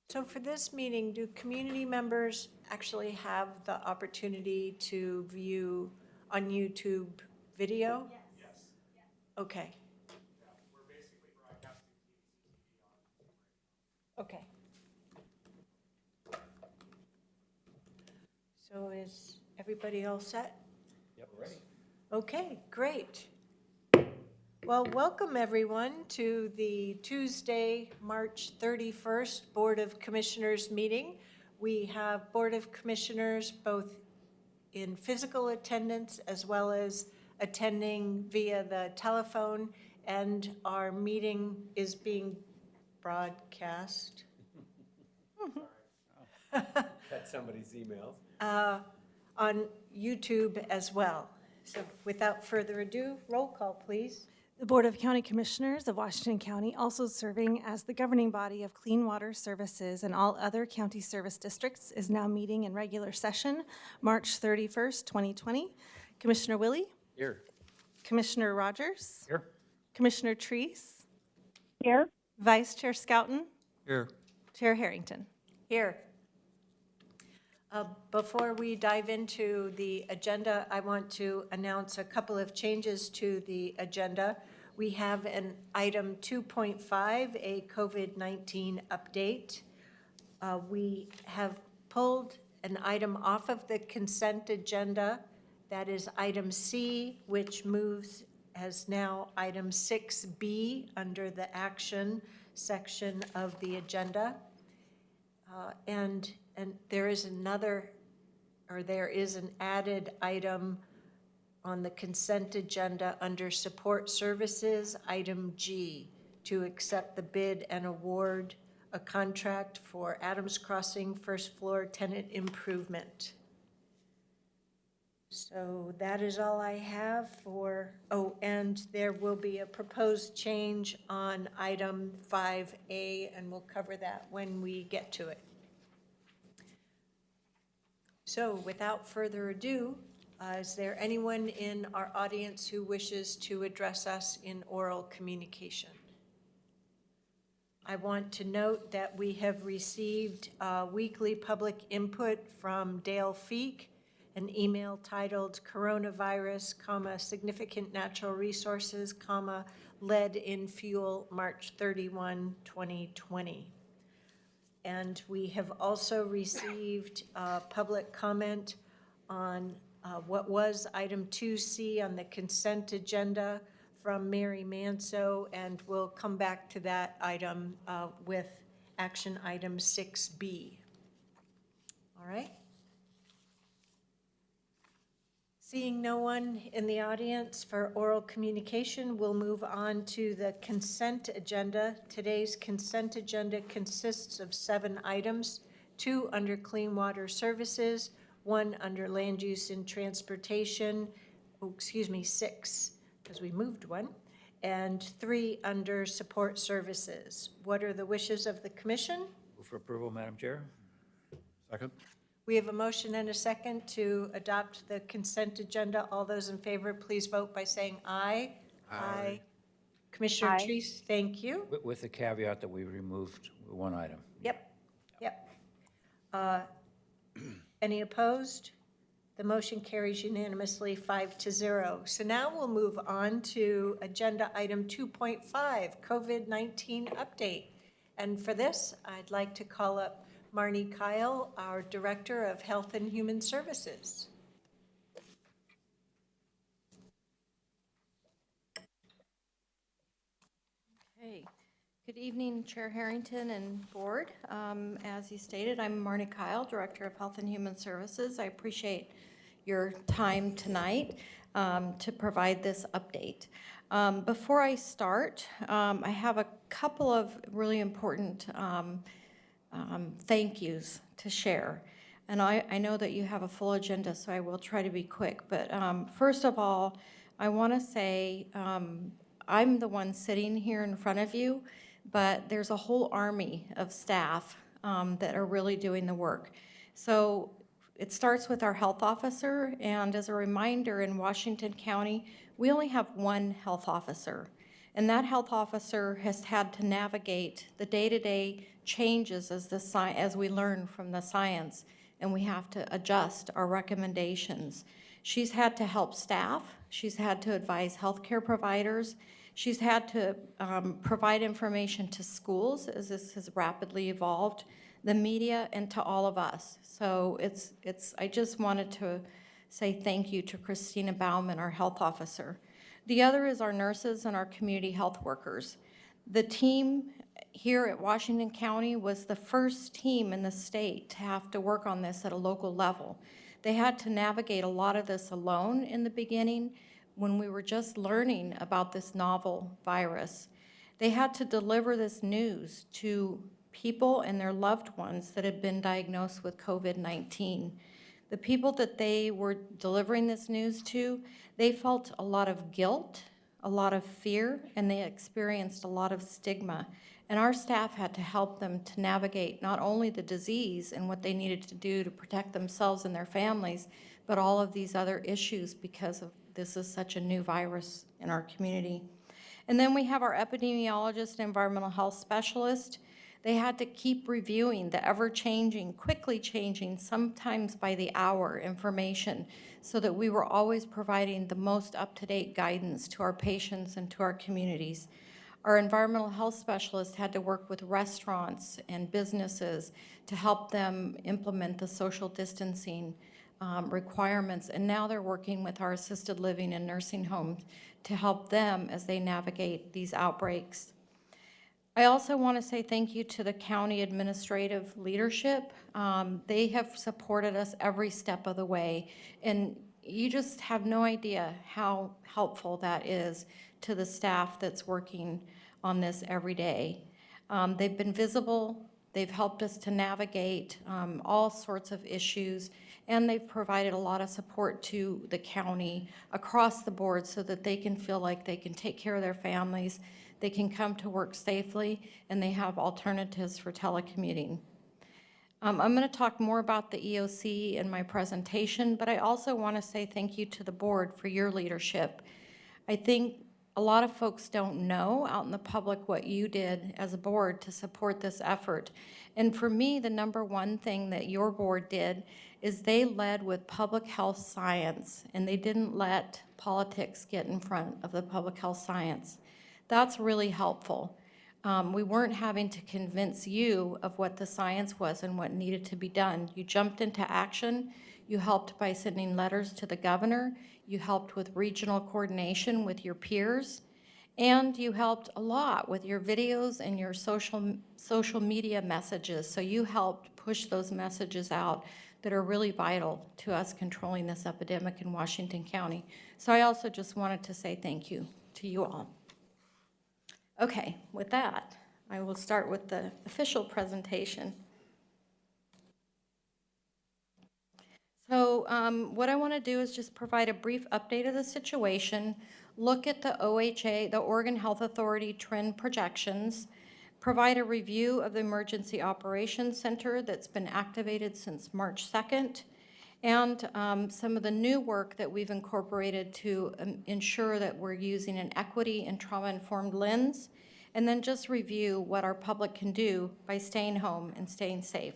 So for this meeting, do community members actually have the opportunity to view on YouTube video? Yes. Okay, Yeah, we're basically broadcasting TVC TV on. okay. So is everybody all set? Yep, ready. Okay, great. Well, welcome everyone to the Tuesday, March 31st Board of Commissioners meeting. We have Board of Commissioners both in physical attendance as well as attending via the telephone, and our meeting is being broadcast Got somebody's emails. on YouTube as well. So without further ado, roll call, please. The Board of County Commissioners of Washington County, also serving as the governing body of clean water services and all other county service districts, is now meeting in regular session, March 31st, 2020. Commissioner Willie? Here. Commissioner Rogers? Here. Commissioner Treese? Here. Vice Chair Scouten? Here. Chair Harrington? Here. Before we dive into the agenda, I want to announce a couple of changes to the agenda. We have an item 2.5, a COVID-19 update. We have pulled an item off of the consent agenda. That is item C, which moves as now item 6B under the action section of the agenda. And there is an added item on the consent agenda under support services, item G, to accept the bid and award a contract for Adams Crossing first floor tenant improvement. So that is all I have for, oh, and there will be a proposed change on item 5A, and we'll cover that when we get to it. So without further ado, is there anyone in our audience who wishes to address us in oral communication? I want to note that we have received weekly public input from Dale Feek, an email titled Coronavirus, Significant Natural Resources, Lead in Fuel, March 31, 2020. And we have also received public comment on what was item 2C on the consent agenda from Mary Manso, and we'll come back to that item with action item 6B. All right? Seeing no one in the audience for oral communication, we'll move on to the consent agenda. Today's consent agenda consists of 7 items, 2 under Clean Water Services, 1 under Land Use and Transportation, 6, because we moved 1, and 3 under Support Services. What are the wishes of the commission? Move for approval, Madam Chair. Second. We have a motion and a second to adopt the consent agenda. All those in favor, please vote by saying aye. Aye. Commissioner Aye. Treese, thank you. With the caveat that we removed 1 item. Yep. Any opposed? The motion carries unanimously 5-0. So now we'll move on to agenda item 2.5, COVID-19 update. And for this, I'd like to call up Marnie Kyle, our Director of Health and Human Services. Okay. Good evening, Chair Harrington and Board. As you stated, I'm Marnie Kyle, Director of Health and Human Services. I appreciate your time tonight to provide this update. Before I start, I have a couple of really important thank yous to share. And I know that you have a full agenda, so I will try to be quick. But first of all, I want to say I'm the one sitting here in front of you, but there's a whole army of staff that are really doing the work. So it starts with our health officer, and as a reminder, in Washington County, we only have 1 health officer. And that health officer has had to navigate the day-to-day changes as we learn from the science, and we have to adjust our recommendations. She's had to help staff. She's had to advise healthcare providers. She's had to provide information to schools as this has rapidly evolved, the media, and to all of us. So I just wanted to say thank you to Christina Bauman, our health officer. The other is our nurses and our community health workers. The team here at Washington County was the first team in the state to have to work on this at a local level. They had to navigate a lot of this alone in the beginning when we were just learning about this novel virus. They had to deliver this news to people and their loved ones that had been diagnosed with COVID-19. The people that they were delivering this news to, they felt a lot of guilt, a lot of fear, and they experienced a lot of stigma. And our staff had to help them to navigate not only the disease and what they needed to do to protect themselves and their families, but all of these other issues because of this is such a new virus in our community. And then we have our epidemiologist and environmental health specialist. They had to keep reviewing the ever-changing, quickly changing, sometimes by the hour information so that we were always providing the most up-to-date guidance to our patients and to our communities. Our environmental health specialist had to work with restaurants and businesses to help them implement the social distancing requirements, and now they're working with our assisted living and nursing homes to help them as they navigate these outbreaks. I also want to say thank you to the county administrative leadership. They have supported us every step of the way, and you just have no idea how helpful that is to the staff that's working on this every day. They've been visible, they've helped us to navigate all sorts of issues, and they've provided a lot of support to the county across the board so that they can feel like they can take care of their families, they can come to work safely, and they have alternatives for telecommuting. I'm going to talk more about the EOC in my presentation, but I also want to say thank you to the board for your leadership. I think a lot of folks don't know out in the public what you did as a board to support this effort. And for me, the number one thing that your board did is they led with public health science, and they didn't let politics get in front of the public health science. That's really helpful. We weren't having to convince you of what the science was and what needed to be done. You jumped into action. You helped by sending letters to the governor. You helped with regional coordination with your peers. And you helped a lot with your videos and your social media messages. So you helped push those messages out that are really vital to us controlling this epidemic in Washington County. So I also just wanted to say thank you to you all. Okay, with that, I will start with the official presentation. So what I want to do is just provide a brief update of the situation, look at the OHA, the Oregon Health Authority trend projections, provide a review of the Emergency Operations Center that's been activated since March 2nd, and some of the new work that we've incorporated to ensure that we're using an equity and trauma-informed lens, and then just review what our public can do by staying home and staying safe.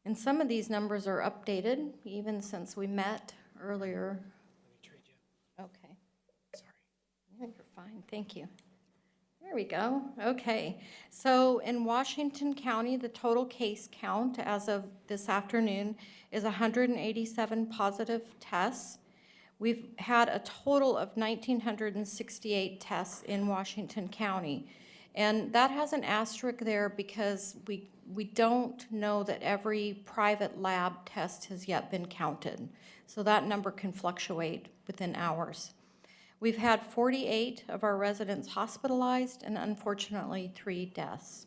And some of these numbers are updated, even since we met earlier. Let me trade you. Okay. Sorry. Yeah, you're fine, thank you. There we go, okay. So in Washington County, the total case count as of this afternoon is 187 positive tests. We've had a total of 1,968 tests in Washington County. And that has an asterisk there because we don't know that every private lab test has yet been counted. So that number can fluctuate within hours. We've had 48 of our residents hospitalized and unfortunately 3 deaths.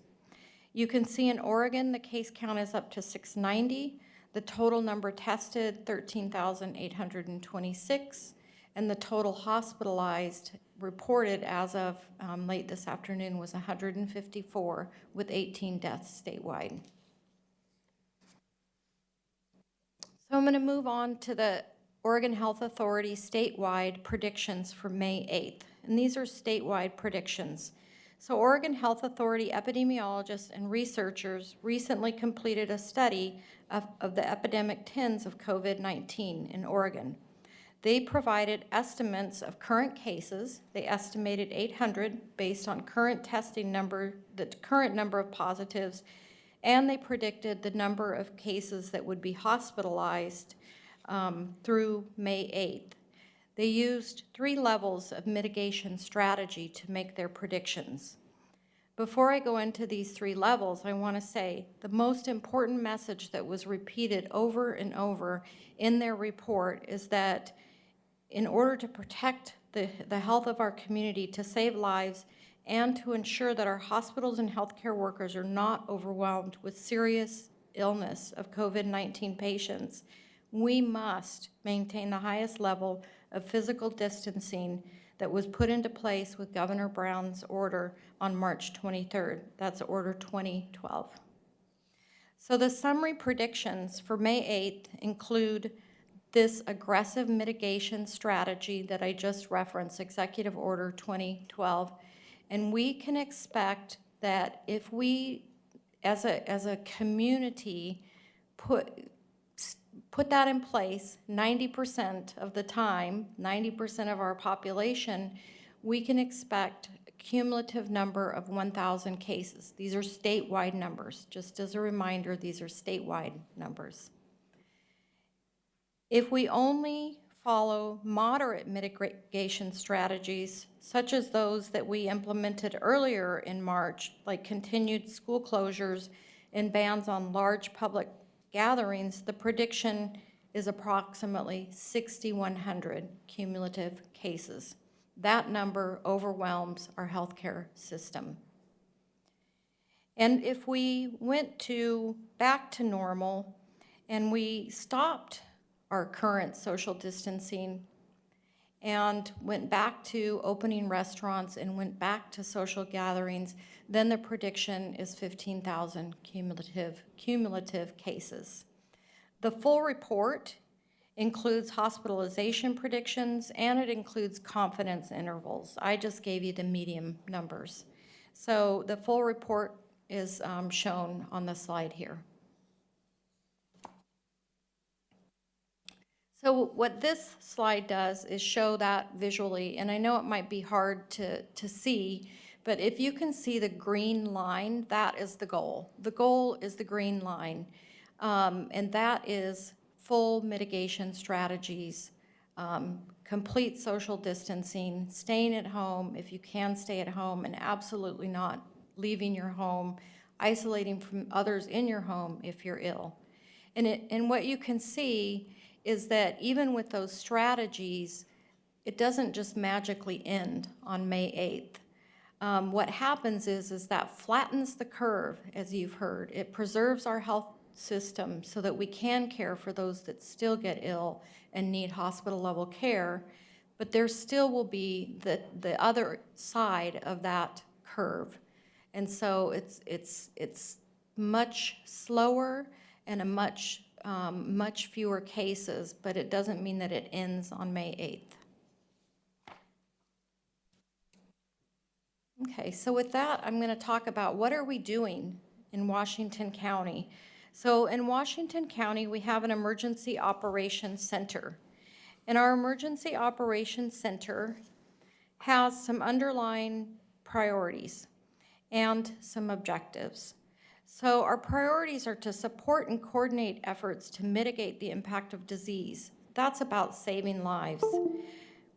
You can see in Oregon, the case count is up to 690. The total number tested, 13,826. And the total hospitalized reported as of late this afternoon was 154 with 18 deaths statewide. So I'm going to move on to the Oregon Health Authority statewide predictions for May 8th. and these are statewide predictions. So Oregon Health Authority epidemiologists and researchers recently completed a study of the epidemic trends of COVID-19 in Oregon. They provided estimates of current cases. They estimated 800 based on current testing number, the current number of positives, and they predicted the number of cases that would be hospitalized through May 8th. They used 3 levels of mitigation strategy to make their predictions. Before I go into these 3 levels, I want to say the most important message that was repeated over and over in their report is that in order to protect the health of our community, to save lives, and to ensure that our hospitals and healthcare workers are not overwhelmed with serious illness of COVID-19 patients, we must maintain the highest level of physical distancing that was put into place with Governor Brown's order on March 23rd. That's Order 2012. So the summary predictions for May 8th include this aggressive mitigation strategy that I just referenced, Executive Order 2012, and we can expect that if we, as a community, put that in place 90% of the time, 90% of our population, we can expect a cumulative number of 1,000 cases. These are statewide numbers. Just as a reminder, these are statewide numbers. If we only follow moderate mitigation strategies, such as those that we implemented earlier in March, like continued school closures and bans on large public gatherings, the prediction is approximately 6,100 cumulative cases. That number overwhelms our healthcare system. And if we went back to normal and we stopped our current social distancing and went back to opening restaurants and went back to social gatherings, then the prediction is 15,000 cumulative cases. The full report includes hospitalization predictions and it includes confidence intervals. I just gave you the medium numbers. So the full report is shown on the slide here. So what this slide does is show that visually, and I know it might be hard to see, but if you can see the green line, that is the goal. The goal is the green line, and that is full mitigation strategies, complete social distancing, staying at home if you can stay at home, and absolutely not leaving your home, isolating from others in your home if you're ill. And what you can see is that even with those strategies, it doesn't just magically end on May 8th. What happens is that flattens the curve, as you've heard. It preserves our health system so that we can care for those that still get ill and need hospital level care, but there still will be the other side of that curve. And so it's much slower and a much fewer cases, but it doesn't mean that it ends on May 8th. Okay, so with that, I'm going to talk about what are we doing in Washington County. So in Washington County, we have an Emergency Operations Center. And our Emergency Operations Center has some underlying priorities and some objectives. So our priorities are to support and coordinate efforts to mitigate the impact of disease. That's about saving lives.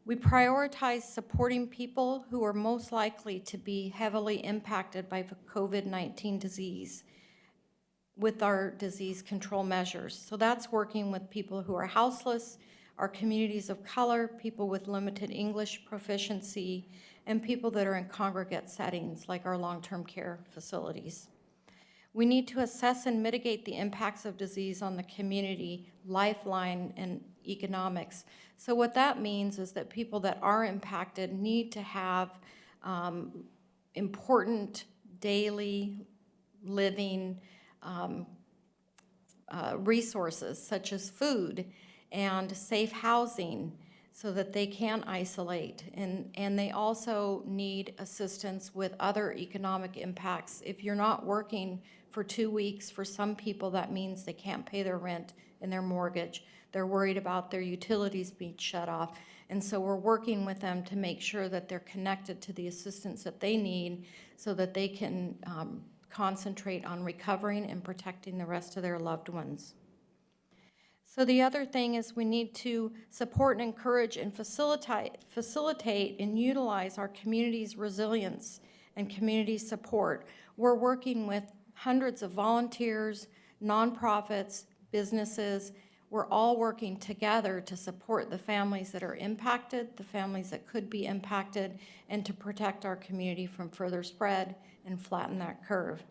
We prioritize supporting people who are most likely to be heavily impacted by COVID-19 disease with our disease control measures. So that's working with people who are houseless, our communities of color, people with limited English proficiency, and people that are in congregate settings like our long-term care facilities. We need to assess and mitigate the impacts of disease on the community, lifeline, and economics. So what that means is that people that are impacted need to have important daily living resources such as food and safe housing. so that they can isolate. And they also need assistance with other economic impacts. If you're not working for 2 weeks, for some people that means they can't pay their rent and their mortgage. They're worried about their utilities being shut off. And so we're working with them to make sure that they're connected to the assistance that they need so that they can concentrate on recovering and protecting the rest of their loved ones. So the other thing is we need to support and encourage and facilitate and utilize our community's resilience and community support. We're working with hundreds of volunteers, nonprofits, businesses. We're all working together to support the families that are impacted, the families that could be impacted, and to protect our community from further spread and flatten that curve.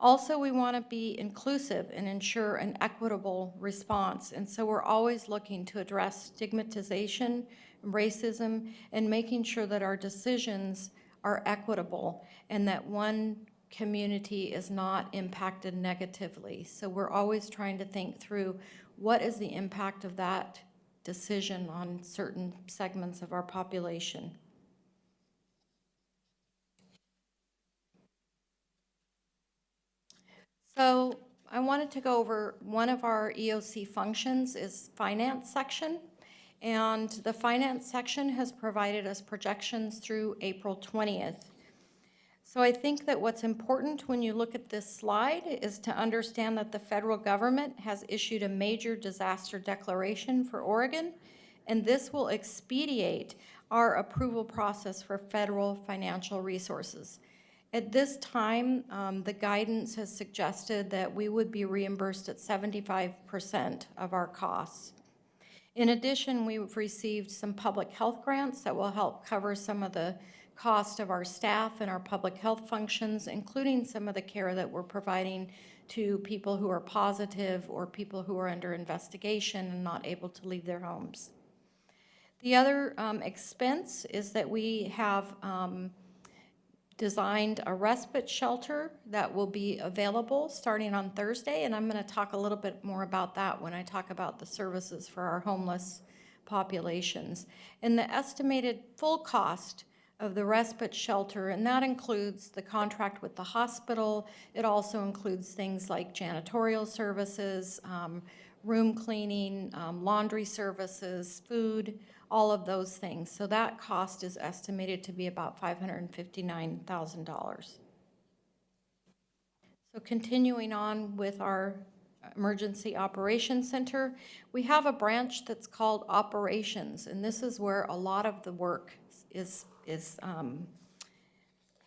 Also, we want to be inclusive and ensure an equitable response. And so we're always looking to address stigmatization, racism, and making sure that our decisions are equitable and that one community is not impacted negatively. So we're always trying to think through what is the impact of that decision on certain segments of our population. So I wanted to go over one of our EOC functions is finance section. And the finance section has provided us projections through April 20th. So I think that what's important when you look at this slide is to understand that the federal government has issued a major disaster declaration for Oregon, and this will expedite our approval process for federal financial resources. At this time, the guidance has suggested that we would be reimbursed at 75% of our costs. In addition, we've received some public health grants that will help cover some of the cost of our staff and our public health functions, including some of the care that we're providing to people who are positive or people who are under investigation and not able to leave their homes. The other expense is that we have designed a respite shelter that will be available starting on Thursday, and I'm going to talk a little bit more about that when I talk about the services for our homeless populations. And the estimated full cost of the respite shelter, and that includes the contract with the hospital. It also includes things like janitorial services, room cleaning, laundry services, food, all of those things. So that cost is estimated to be about $559,000. So continuing on with our Emergency Operations Center, we have a branch that's called Operations, and this is where a lot of the work is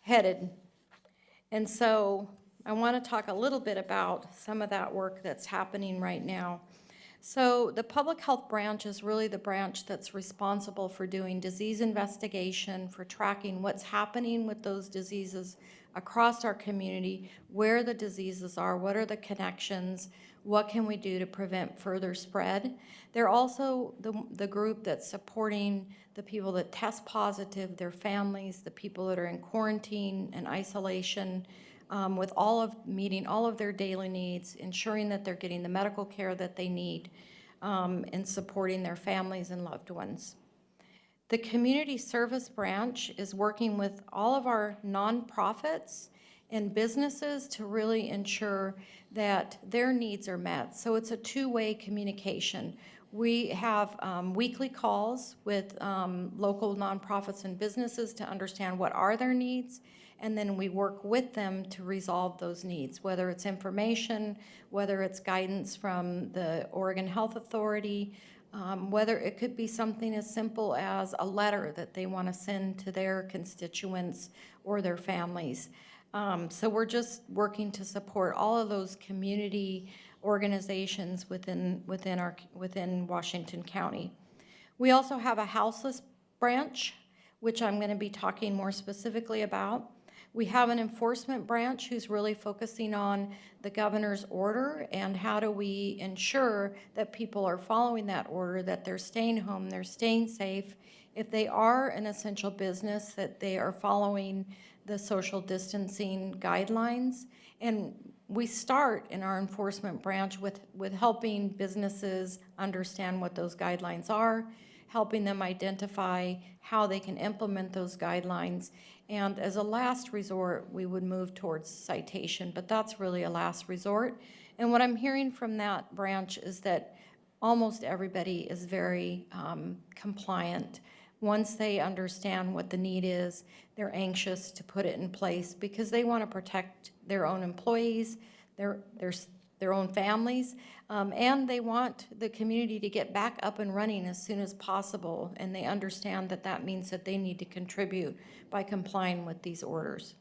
headed. And so I want to talk a little bit about some of that work that's happening right now. So the public health branch is really the branch that's responsible for doing disease investigation, for tracking what's happening with those diseases across our community, where the diseases are, what are the connections, what can we do to prevent further spread. They're also the group that's supporting the people that test positive, their families, the people that are in quarantine and isolation, with meeting all of their daily needs, ensuring that they're getting the medical care that they need, and supporting their families and loved ones. The community service branch is working with all of our nonprofits and businesses to really ensure that their needs are met. So it's a two-way communication. We have weekly calls with local nonprofits and businesses to understand what are their needs, and then we work with them to resolve those needs, whether it's information, whether it's guidance from the Oregon Health Authority, whether it could be something as simple as a letter that they want to send to their constituents or their families. So we're just working to support all of those community organizations within Washington County. We also have a houseless branch, which I'm going to be talking more specifically about. We have an enforcement branch who's really focusing on the governor's order and how do we ensure that people are following that order, that they're staying home, they're staying safe. If they are an essential business, that they are following the social distancing guidelines. And we start in our enforcement branch with helping businesses understand what those guidelines are helping them identify how they can implement those guidelines. And as a last resort, we would move towards citation, but that's really a last resort. And what I'm hearing from that branch is that almost everybody is very compliant. Once they understand what the need is, they're anxious to put it in place because they want to protect their own employees, their own families, and they want the community to get back up and running as soon as possible. And they understand that that means that they need to contribute by complying with these orders.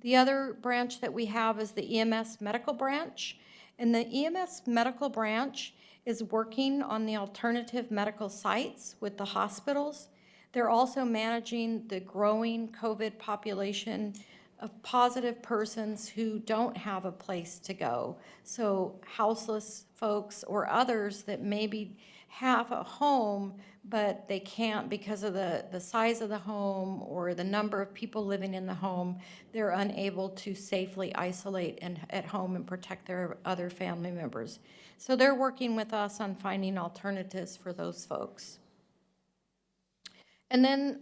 The other branch that we have is the EMS medical branch. And the EMS medical branch is working on the alternative medical sites with the hospitals. They're also managing the growing COVID population of positive persons who don't have a place to go. So houseless folks or others that maybe have a home, but they can't because of the size of the home or the number of people living in the home. They're unable to safely isolate at home and protect their other family members. So they're working with us on finding alternatives for those folks. And then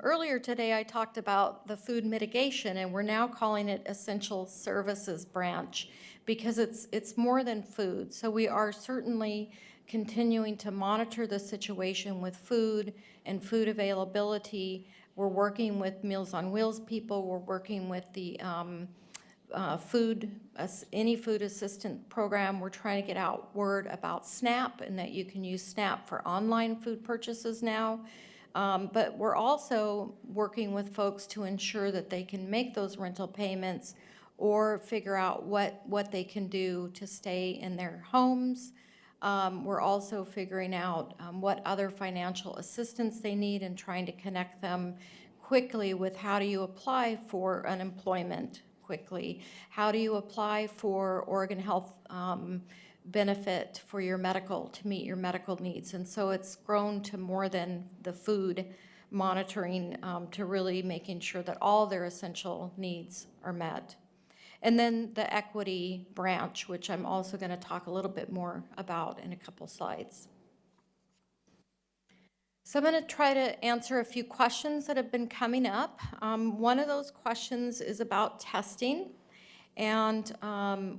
earlier today, I talked about the food mitigation, and we're now calling it Essential Services Branch because it's more than food. So we are certainly continuing to monitor the situation with food and food availability. We're working with Meals on Wheels people. We're working with the any food assistant program. We're trying to get out word about SNAP and that you can use SNAP for online food purchases now. But we're also working with folks to ensure that they can make those rental payments or figure out what they can do to stay in their homes. We're also figuring out what other financial assistance they need and trying to connect them quickly with how do you apply for unemployment quickly? How do you apply for Oregon Health benefit for your medical, to meet your medical needs? And so it's grown to more than the food monitoring to really making sure that all their essential needs are met. And then the equity branch, which I'm also going to talk a little bit more about in a couple slides. So I'm going to try to answer a few questions that have been coming up. One of those questions is about testing. And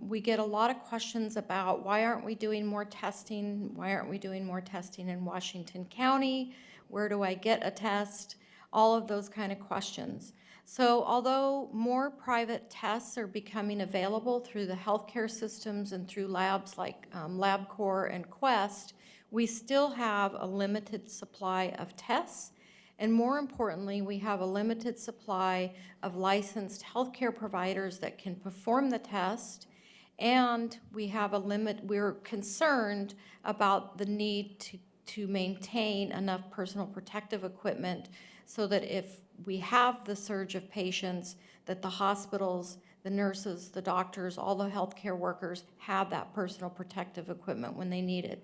we get a lot of questions about why aren't we doing more testing? Why aren't we doing more testing in Washington County? Where do I get a test? All of those kind of questions. So although more private tests are becoming available through the healthcare systems and through labs like LabCorp and Quest, we still have a limited supply of tests. And more importantly, we have a limited supply of licensed healthcare providers that can perform the test. And we have we're concerned about the need to maintain enough personal protective equipment so that if we have the surge of patients, that the hospitals, the nurses, the doctors, all the healthcare workers have that personal protective equipment when they need it.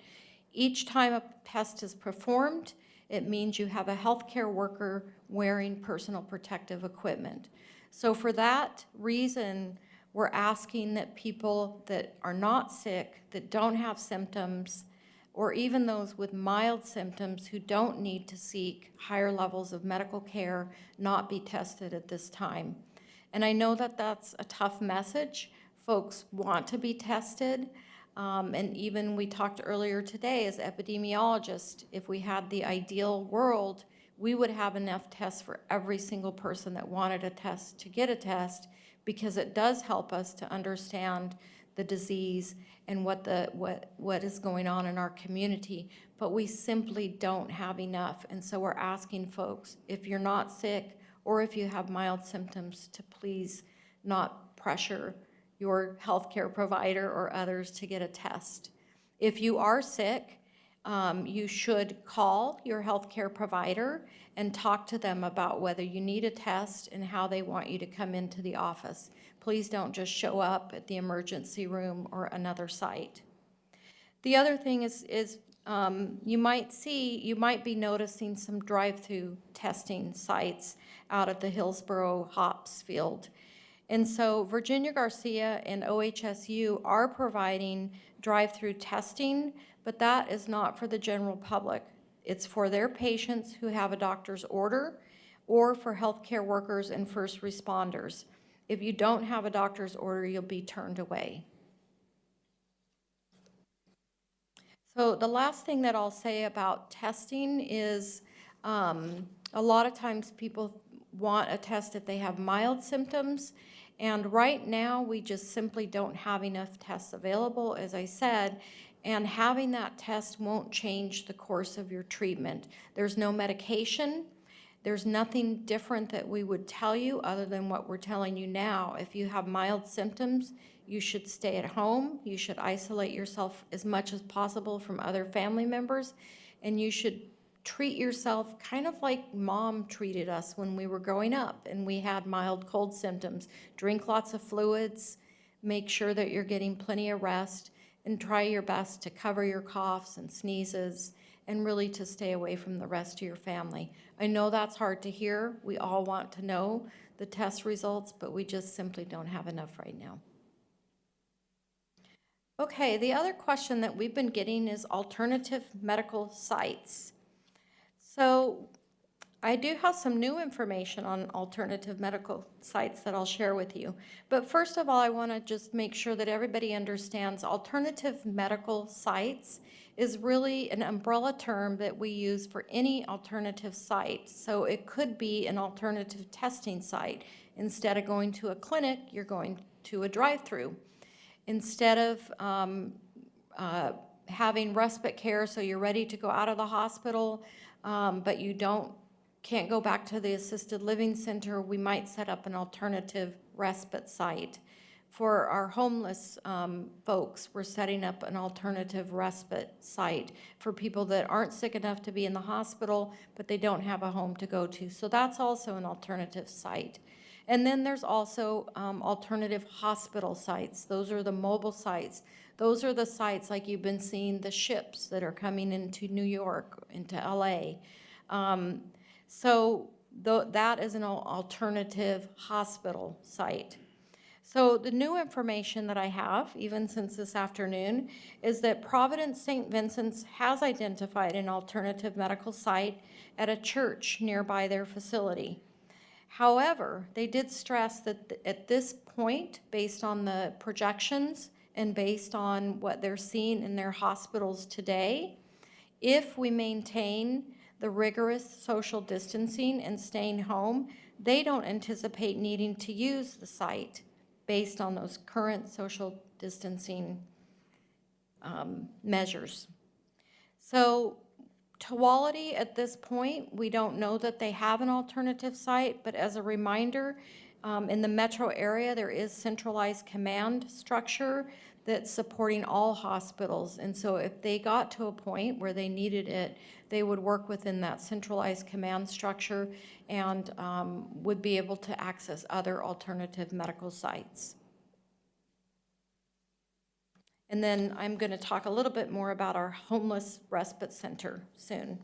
Each time a test is performed, it means you have a healthcare worker wearing personal protective equipment. So for that reason, we're asking that people that are not sick, that don't have symptoms, or even those with mild symptoms who don't need to seek higher levels of medical care, not be tested at this time. And I know that that's a tough message. Folks want to be tested. And even we talked earlier today as epidemiologists, if we had the ideal world, we would have enough tests for every single person that wanted a test to get a test, because it does help us to understand the disease and what is going on in our community. But we simply don't have enough. And so we're asking folks, if you're not sick or if you have mild symptoms, to please not pressure your healthcare provider or others to get a test. If you are sick, you should call your healthcare provider and talk to them about whether you need a test and how they want you to come into the office. Please don't just show up at the emergency room or another site. The other thing is you might be noticing some drive-through testing sites out at the Hillsborough Hops field. And so Virginia Garcia and OHSU are providing drive-through testing, but that is not for the general public. It's for their patients who have a doctor's order or for healthcare workers and first responders. If you don't have a doctor's order, you'll be turned away. So the last thing that I'll say about testing is a lot of times people want a test if they have mild symptoms, and right now we just simply don't have enough tests available, as I said, and having that test won't change the course of your treatment. There's no medication. There's nothing different that we would tell you other than what we're telling you now. If you have mild symptoms, you should stay at home. You should isolate yourself as much as possible from other family members, and you should treat yourself kind of like mom treated us when we were growing up and we had mild cold symptoms. Drink lots of fluids, make sure that you're getting plenty of rest, and try your best to cover your coughs and sneezes and really to stay away from the rest of your family. I know that's hard to hear. We all want to know the test results, but we just simply don't have enough right now. Okay, the other question that we've been getting is alternative medical sites. So I do have some new information on alternative medical sites that I'll share with you. But first of all, I want to just make sure that everybody understands alternative medical sites is really an umbrella term that we use for any alternative site. So it could be an alternative testing site. Instead of going to a clinic, you're going to a drive-through. Instead of having respite care, so you're ready to go out of the hospital, but you can't go back to the assisted living center, we might set up an alternative respite site. For our homeless folks, we're setting up an alternative respite site for people that aren't sick enough to be in the hospital, but they don't have a home to go to. So that's also an alternative site. And then there's also alternative hospital sites. Those are the mobile sites. Those are the sites like you've been seeing the ships that are coming into New York, into LA. So that is an alternative hospital site. So the new information that I have, even since this afternoon, is that Providence St. Vincent's has identified an alternative medical site at a church nearby their facility. However, they did stress that at this point, based on the projections and based on what they're seeing in their hospitals today, if we maintain the rigorous social distancing and staying home, they don't anticipate needing to use the site based on those current social distancing measures. So Tuwality, at this point, we don't know that they have an alternative site, but as a reminder, in the metro area, there is centralized command structure that's supporting all hospitals. And so if they got to a point where they needed it, they would work within that centralized command structure and would be able to access other alternative medical sites. And then I'm going to talk a little bit more about our homeless respite center soon.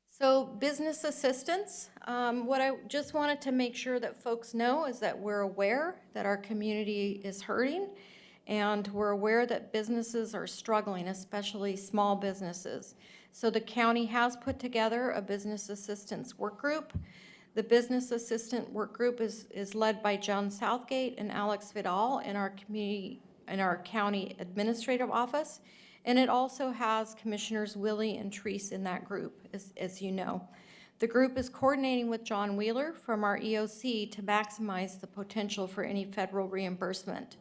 So business assistance, what I just wanted to make sure that folks know is that we're aware that our community is hurting, and we're aware that businesses are struggling, especially small businesses. So the county has put together a business assistance work group. The business assistant work group is led by John Southgate and Alex Vidal in our county administrative office. And it also has Commissioners Willie and Treese in that group, as you know. The group is coordinating with John Wheeler from our EOC to maximize the potential for any federal reimbursement.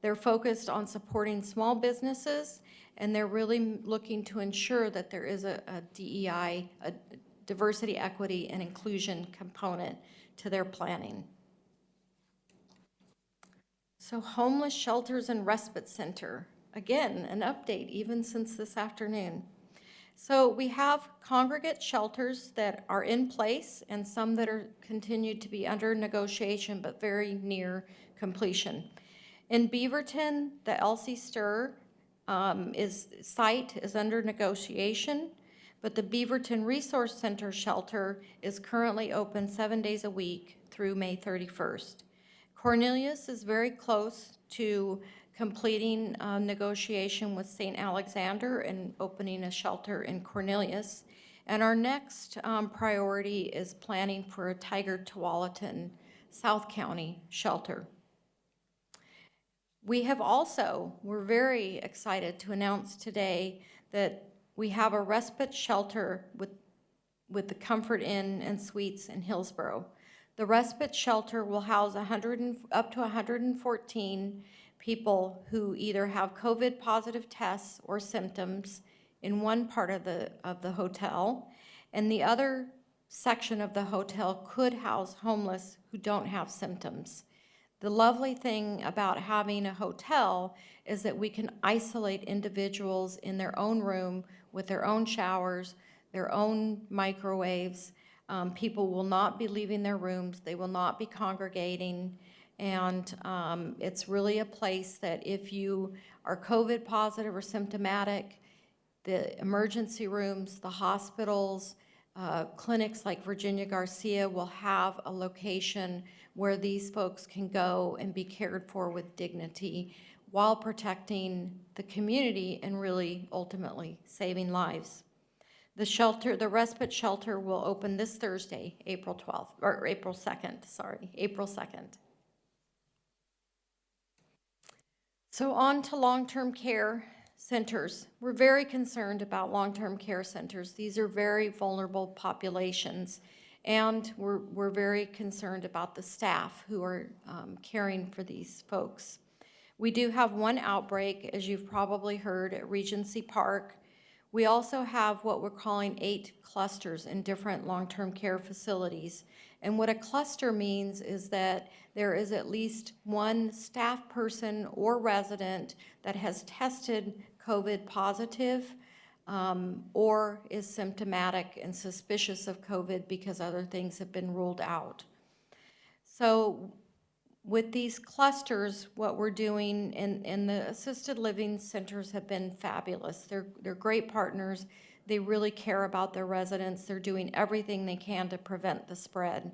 They're focused on supporting small businesses, and they're really looking to ensure that there is a DEI, a diversity, equity, and inclusion component to their planning. So homeless shelters and respite center. Again, an update even since this afternoon. So we have congregate shelters that are in place and some that are continued to be under negotiation but very near completion. In Beaverton, the Elsie Stir site is under negotiation, but the Beaverton Resource Center shelter is currently open 7 days a week through May 31st. Cornelius is very close to completing negotiation with St. Alexander and opening a shelter in Cornelius. And our next priority is planning for a Tiger Tualatin South County shelter. We have also, we're very excited to announce today that we have a respite shelter with the Comfort Inn and Suites in Hillsborough. The respite shelter will house up to 114 people who either have COVID positive tests or symptoms in one part of the hotel, and the other section of the hotel could house homeless who don't have symptoms. The lovely thing about having a hotel is that we can isolate individuals in their own room with their own showers, their own microwaves. People will not be leaving their rooms. They will not be congregating. And it's really a place that if you are COVID positive or symptomatic, the emergency rooms, the hospitals, clinics like Virginia Garcia will have a location where these folks can go and be cared for with dignity while protecting the community and really ultimately saving lives. The respite shelter will open this Thursday, April 2nd. So on to long-term care centers. We're very concerned about long-term care centers. These are very vulnerable populations, and we're very concerned about the staff who are caring for these folks. We do have one outbreak, as you've probably heard, at Regency Park. We also have what we're calling 8 clusters in different long-term care facilities. And what a cluster means is that there is at least one staff person or resident that has tested COVID positive or is symptomatic and suspicious of COVID because other things have been ruled out. So with these clusters, what we're doing in the assisted living centers have been fabulous. They're great partners. They really care about their residents. They're doing everything they can to prevent the spread.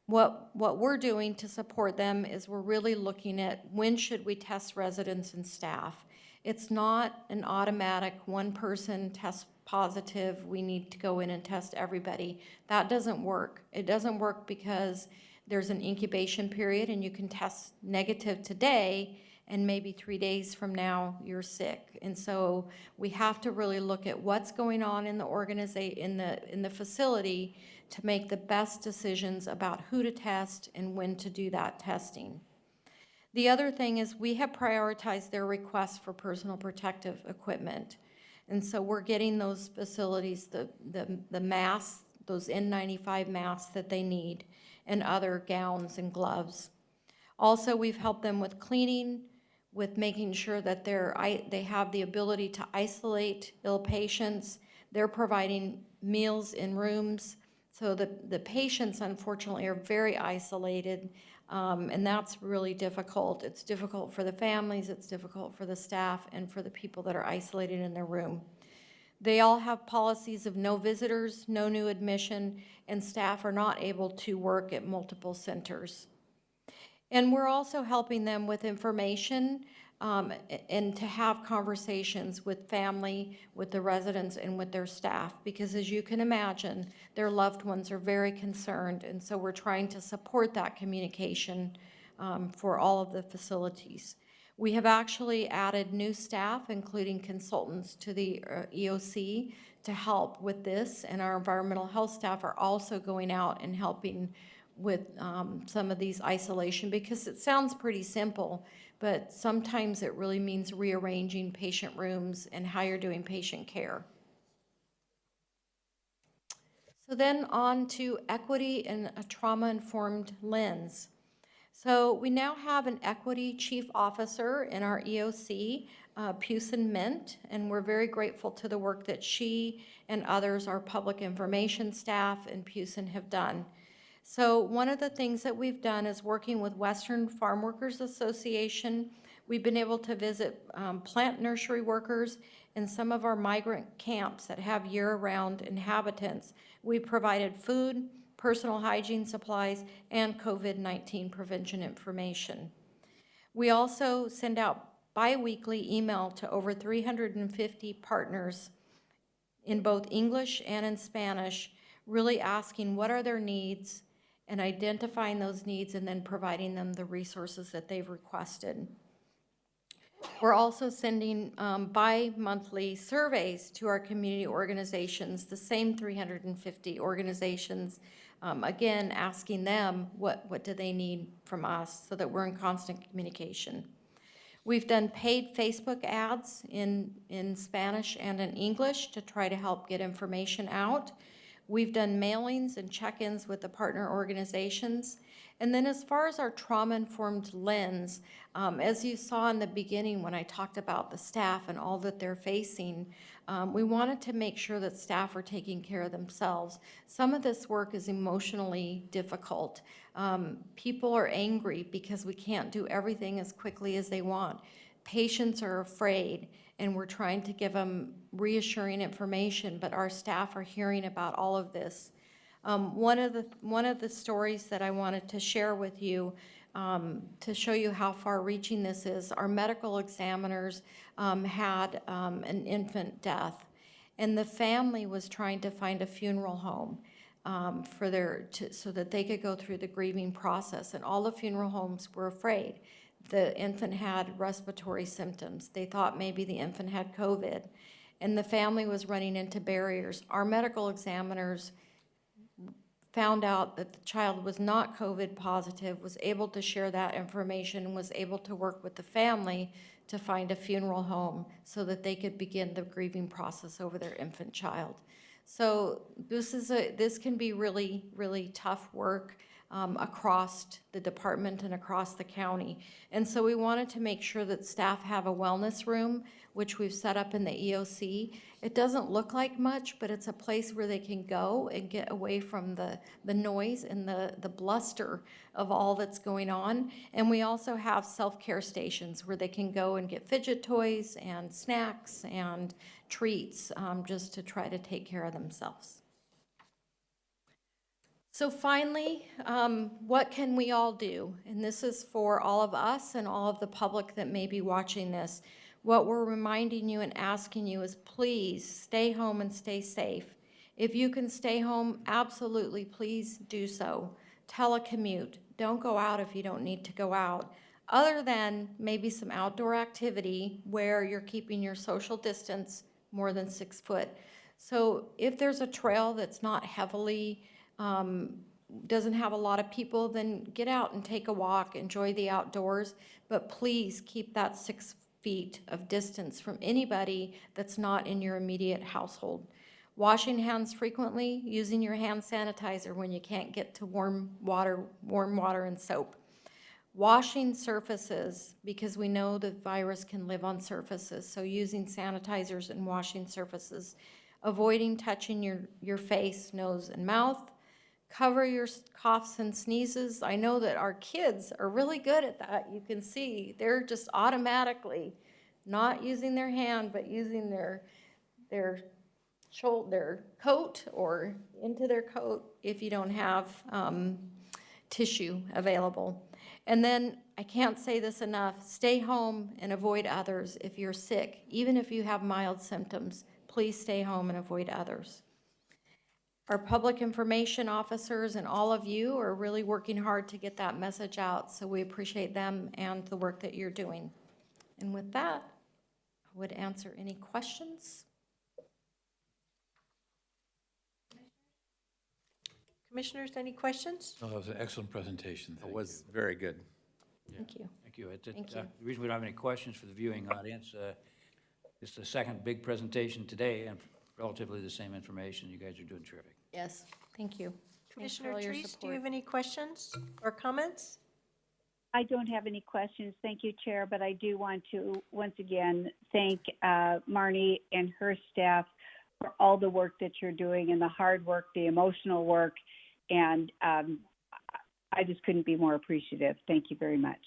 What we're doing to support them is we're really looking at when should we test residents and staff. It's not an automatic one person tests positive, we need to go in and test everybody. That doesn't work. It doesn't work because there's an incubation period and you can test negative today and maybe 3 days from now you're sick. And so we have to really look at what's going on in the organization, in the facility, to make the best decisions about who to test and when to do that testing. The other thing is we have prioritized their requests for personal protective equipment. And so we're getting those facilities the masks, those N95 masks that they need, and other gowns and gloves. Also, we've helped them with cleaning, with making sure that they have the ability to isolate ill patients. They're providing meals in rooms. So the patients, unfortunately, are very isolated, and that's really difficult. It's difficult for the families, it's difficult for the staff, and for the people that are isolated in their room. They all have policies of no visitors, no new admission, and staff are not able to work at multiple centers. And we're also helping them with information and to have conversations with family, with the residents, and with their staff, because as you can imagine, their loved ones are very concerned, and so we're trying to support that communication for all of the facilities. We have actually added new staff, including consultants, to the EOC to help with this, and our environmental health staff are also going out and helping with some of these isolation, because it sounds pretty simple, but sometimes it really means rearranging patient rooms and how you're doing patient care. So then on to equity and a trauma-informed lens. So we now have an equity chief officer in our EOC, Pewson Mint, and we're very grateful to the work that she and others, our public information staff and Pewson, have done. So one of the things that we've done is working with Western Farm Workers Association. We've been able to visit plant nursery workers and some of our migrant camps that have year-round inhabitants. We provided food, personal hygiene supplies, and COVID-19 prevention information. We also send out bi-weekly email to over 350 partners in both English and in Spanish, really asking what are their needs and identifying those needs and then providing them the resources that they've requested. We're also sending bi-monthly surveys to our community organizations, the same 350 organizations, again, asking them what do they need from us so that we're in constant communication. We've done paid Facebook ads in Spanish and in English to try to help get information out. We've done mailings and check-ins with the partner organizations. And then as far as our trauma-informed lens, as you saw in the beginning when I talked about the staff and all that they're facing, we wanted to make sure that staff are taking care of themselves. Some of this work is emotionally difficult. People are angry because we can't do everything as quickly as they want. Patients are afraid, and we're trying to give them reassuring information, but our staff are hearing about all of this. One of the stories that I wanted to share with you to show you how far-reaching this is, our medical examiners had an infant death, and the family was trying to find a funeral home so that they could go through the grieving process, and all the funeral homes were afraid. The infant had respiratory symptoms. They thought maybe the infant had COVID, and the family was running into barriers. Our medical examiners found out that the child was not COVID positive, was able to share that information, and was able to work with the family to find a funeral home so that they could begin the grieving process over their infant child. So this can be really, really tough work across the department and across the county. And so we wanted to make sure that staff have a wellness room, which we've set up in the EOC. It doesn't look like much, but it's a place where they can go and get away from the noise and the bluster of all that's going on. And we also have self-care stations where they can go and get fidget toys and snacks and treats just to try to take care of themselves. So finally, what can we all do? And this is for all of us and all of the public that may be watching this. What we're reminding you and asking you is please stay home and stay safe. If you can stay home, absolutely, please do so. Telecommute. Don't go out if you don't need to go out. Other than maybe some outdoor activity where you're keeping your social distance more than 6 foot. So if there's a trail that's not heavily doesn't have a lot of people, then get out and take a walk, enjoy the outdoors, but please keep that 6 feet of distance from anybody that's not in your immediate household. Washing hands frequently, using your hand sanitizer when you can't get to warm water and soap. Washing surfaces, because we know the virus can live on surfaces, so using sanitizers and washing surfaces. Avoiding touching your face, nose, and mouth. Cover your coughs and sneezes. I know that our kids are really good at that. You can see they're just automatically not using their hand, but using their coat or into their coat if you don't have tissue available. And then, I can't say this enough, stay home and avoid others if you're sick. Even if you have mild symptoms, please stay home and avoid others. Our public information officers and all of you are really working hard to get that message out, so we appreciate them and the work that you're doing. And with that, I would answer any questions. Commissioners, any questions? No, that was an excellent presentation. It was very good. Thank you. Thank you. Thank you. The reason we don't have any questions for the viewing audience, it's the second big presentation today and relatively the same information. You guys are doing terrific. Yes, thank you. Thanks for Commissioner all your Treese, do you support. have any questions or comments? I don't have any questions. Thank you, Chair, but I do want to once again thank Marnie and her staff for all the work that you're doing and the hard work, the emotional work, and I just couldn't be more appreciative. Thank you very much.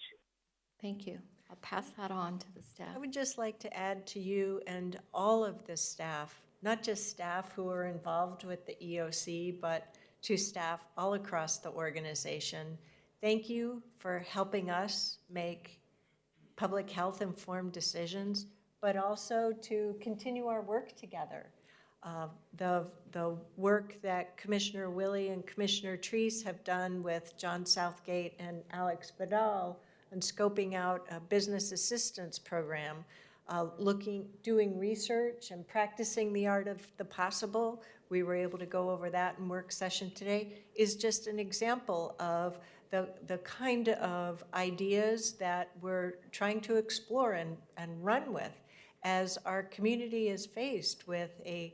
Thank you. I'll pass that on to the staff. I would just like to add to you and all of the staff, not just staff who are involved with the EOC, but to staff all across the organization. Thank you for helping us make public health informed decisions, but also to continue our work together. The work that Commissioner Willie and Commissioner Treese have done with John Southgate and Alex Vidal on scoping out a business assistance program, doing research and practicing the art of the possible. We were able to go over that in work session today, is just an example of the kind of ideas that we're trying to explore and run with as our community is faced with a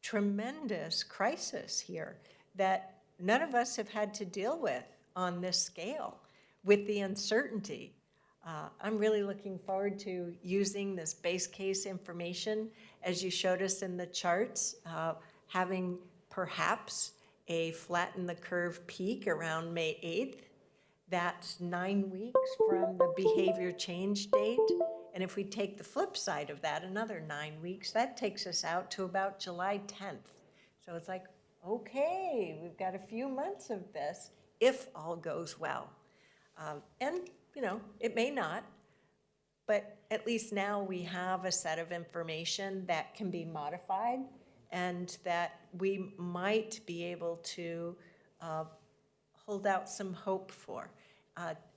tremendous crisis here that none of us have had to deal with on this scale, with the uncertainty. I'm really looking forward to using this base case information, as you showed us in the charts, having perhaps a flatten the curve peak around May 8th. That's 9 weeks from the behavior change date. And if we take the flip side of that, another 9 weeks, that takes us out to about July 10th. So it's like, okay, we've got a few months of this if all goes well. And, you know, it may not, but at least now we have a set of information that can be modified and that we might be able to hold out some hope for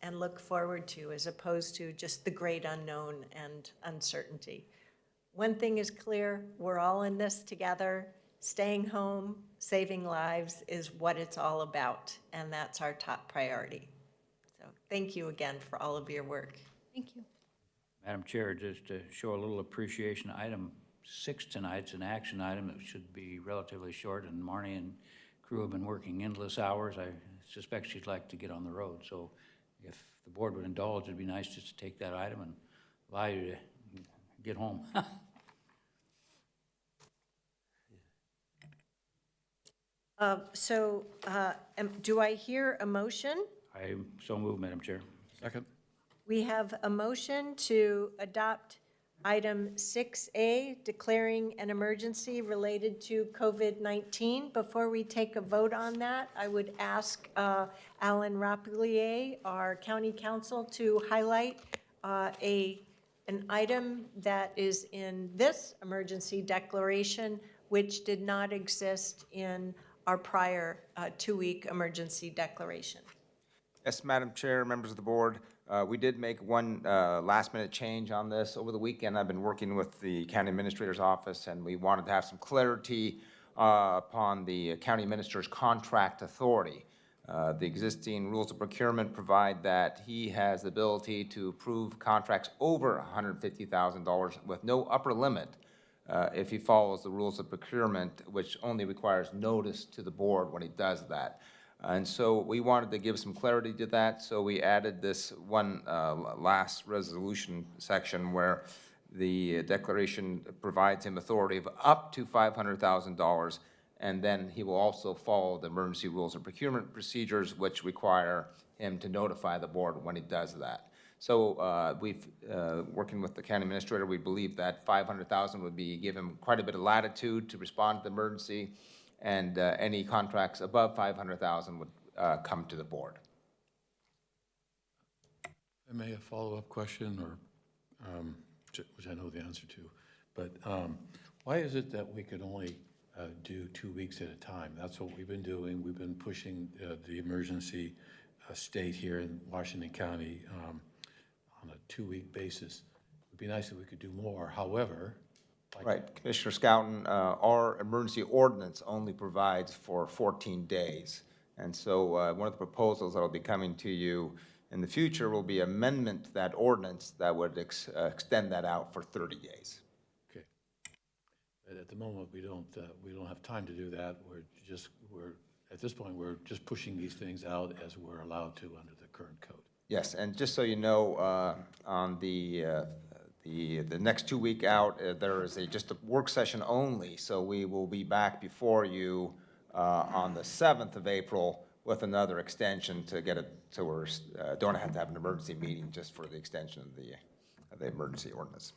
and look forward to, as opposed to just the great unknown and uncertainty. One thing is clear, we're all in this together. Staying home, saving lives is what it's all about, and that's our top priority. So thank you again for all of your work. Thank you. Madam Chair, just to show a little appreciation, item 6 tonight's an action item that should be relatively short, and Marnie and crew have been working endless hours. I suspect she'd like to get on the road, so if the board would indulge, it'd be nice just to take that item and allow you to get home. Do I hear a motion? I so move, Madam Chair. Second. We have a motion to adopt item 6A, declaring an emergency related to COVID-19. Before we take a vote on that, I would ask Alan Rapelier, our county counsel, to highlight an item that is in this emergency declaration, which did not exist in our prior 2-week emergency declaration. Yes, Madam Chair, members of the board, we did make one last-minute change on this over the weekend. I've been working with the county administrator's office, and we wanted to have some clarity upon the county administrator's contract authority. The existing rules of procurement provide that he has the ability to approve contracts over $150,000 with no upper limit if he follows the rules of procurement, which only requires notice to the board when he does that. And so we wanted to give some clarity to that, so we added this one last resolution section where the declaration provides him authority of up to $500,000, and then he will also follow the emergency rules of procurement procedures, which require him to notify the board when he does that. So we've, working with the county administrator, we believe that $500,000 would be give him quite a bit of latitude to respond to the emergency, and any contracts above $500,000 would come to the board. I may have a follow-up question, or which I know the answer to, but why is it that we could only do 2 weeks at a time? That's what we've been doing. We've been pushing the emergency state here in Washington County on a 2-week basis. It'd be nice if we could do more. However, Right, Commissioner Scouten, our emergency ordinance only provides for 14 days. And so one of the proposals that will be coming to you in the future will be amendment to that ordinance that would extend that out for 30 days. okay. But at the moment, we don't have time to do that. At this point, we're just pushing these things out as we're allowed to under the current code. Yes, and just so you know, on the next 2 week out, there is just a work session only, so we will be back before you on the 7th of April with another extension to get it, so we don't have to have an emergency meeting just for the extension of the emergency ordinance.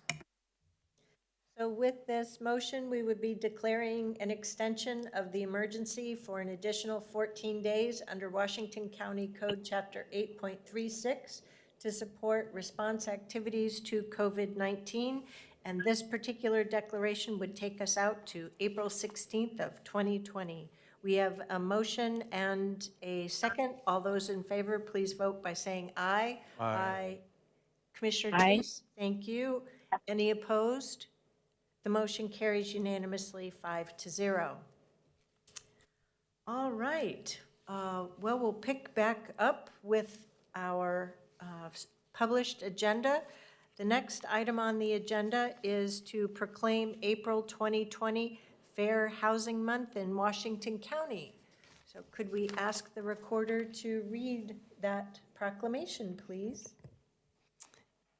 So with this motion, we would be declaring an extension of the emergency for an additional 14 days under Washington County Code Chapter 8.36 to support response activities to COVID-19. And this particular declaration would take us out to April 16th of 2020. We have a motion and a second. All those in favor, please vote by saying aye. Aye. Commissioner Aye. Treese, thank you. Any opposed? The motion carries unanimously 5-0. All right. Well, we'll pick back up with our published agenda. The next item on the agenda is to proclaim April 2020 Fair Housing Month in Washington County. So could we ask the recorder to read that proclamation, please?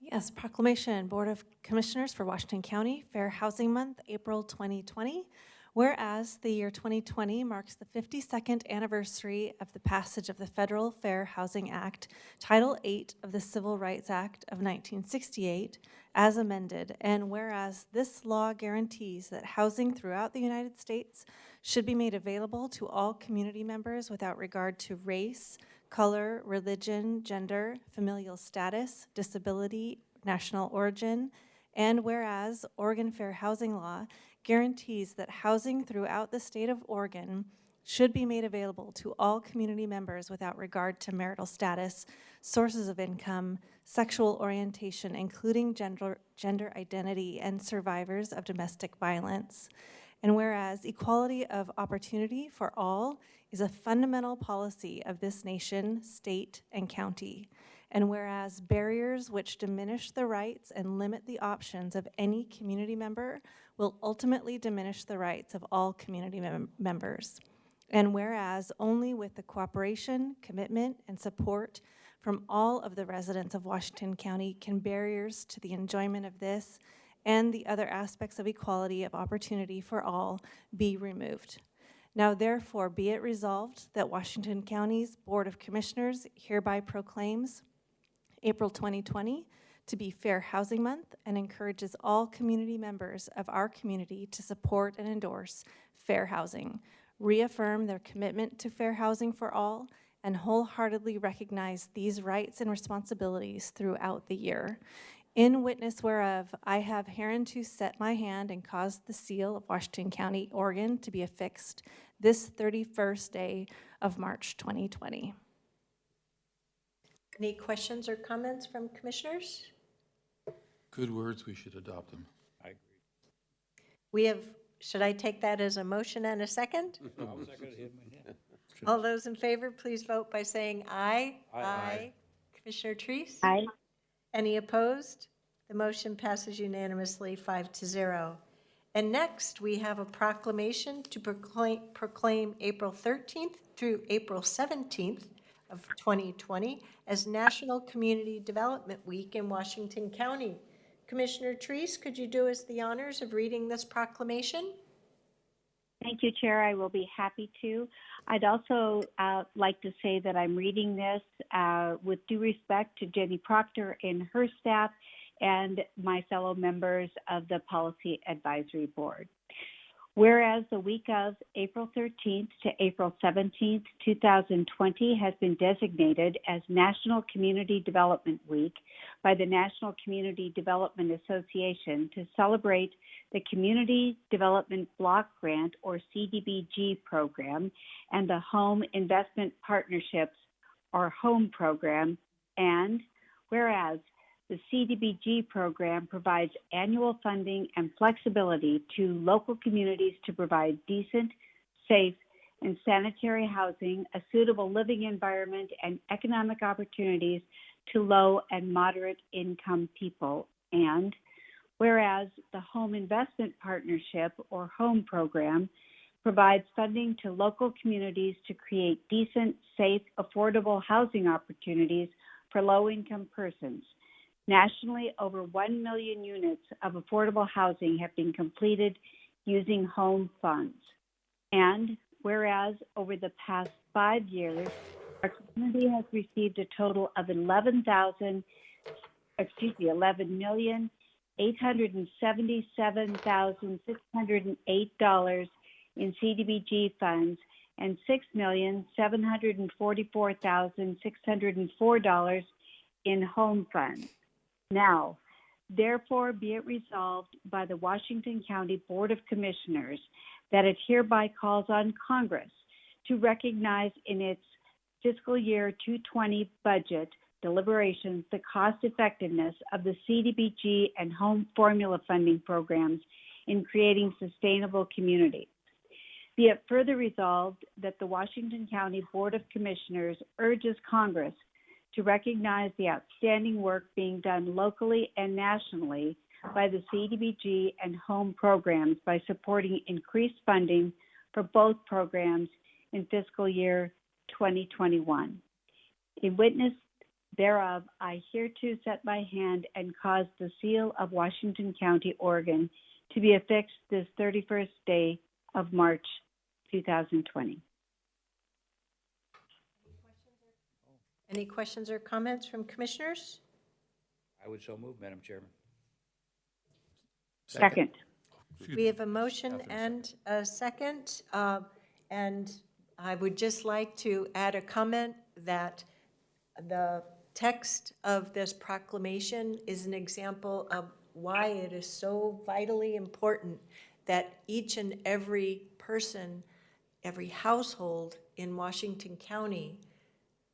Yes, proclamation, Board of Commissioners for Washington County, Fair Housing Month, April 2020. Whereas the year 2020 marks the 52nd anniversary of the passage of the Federal Fair Housing Act, Title VIII of the Civil Rights Act of 1968, as amended, and whereas this law guarantees that housing throughout the United States should be made available to all community members without regard to race, color, religion, gender, familial status, disability, national origin, and whereas Oregon Fair Housing Law guarantees that housing throughout the state of Oregon should be made available to all community members without regard to marital status, sources of income, sexual orientation, including gender identity, and survivors of domestic violence. And whereas equality of opportunity for all is a fundamental policy of this nation, state, and county. And whereas barriers which diminish the rights and limit the options of any community member will ultimately diminish the rights of all community members. And whereas only with the cooperation, commitment, and support from all of the residents of Washington County can barriers to the enjoyment of this and the other aspects of equality of opportunity for all be removed. Now therefore be it resolved that Washington County's Board of Commissioners hereby proclaims April 2020 to be Fair Housing Month and encourages all community members of our community to support and endorse fair housing, reaffirm their commitment to fair housing for all, and wholeheartedly recognize these rights and responsibilities throughout the year. In witness whereof, I have hereunto set my hand and caused the seal of Washington County, Oregon to be affixed this 31st day of March 2020. Any questions or comments from commissioners? Good words, we should adopt them. I agree. We have, should I take that as a motion and a second? I'll second it. All those in favor, please vote by saying aye. Aye. Commissioner Treese? Aye. Any opposed? The motion passes unanimously 5-0. And next, we have a proclamation to proclaim April 13th through April 17th of 2020 as National Community Development Week in Washington County. Commissioner Treese, could you do us the honors of reading this proclamation? Thank you, Chair. I will be happy to. I'd also like to say that I'm reading this with due respect to Jenny Proctor and her staff and my fellow members of the Policy Advisory Board. Whereas the week of April 13th to April 17th, 2020 has been designated as National Community Development Week by the National Community Development Association to celebrate the Community Development Block Grant, or CDBG program, and the Home Investment Partnerships, or HOME program, and whereas the CDBG program provides annual funding and flexibility to local communities to provide decent, safe, and sanitary housing, a suitable living environment, and economic opportunities to low and moderate income people. And whereas the Home Investment Partnership, or HOME program, provides funding to local communities to create decent, safe, affordable housing opportunities for low-income persons. Nationally, over 1 million units of affordable housing have been completed using HOME funds. And whereas over the past 5 years, our community has received a total of $11,877,608 in CDBG funds and $6,744,604 in home funds. Now, therefore be it resolved by the Washington County Board of Commissioners that it hereby calls on Congress to recognize in its fiscal year 2020 budget deliberations the cost effectiveness of the CDBG and home formula funding programs in creating sustainable communities. Be it further resolved that the Washington County Board of Commissioners urges Congress to recognize the outstanding work being done locally and nationally by the CDBG and home programs by supporting increased funding for both programs in fiscal year 2021. In witness thereof, I hereto set my hand and cause the seal of Washington County, Oregon, to be affixed this 31st day of March 2020. Any questions or comments from commissioners? I would so move, Madam Chairman. Second. We have a motion and a second, and I would just like to add a comment that the text of this proclamation is an example of why it is so vitally important that each and every person, every household in Washington County,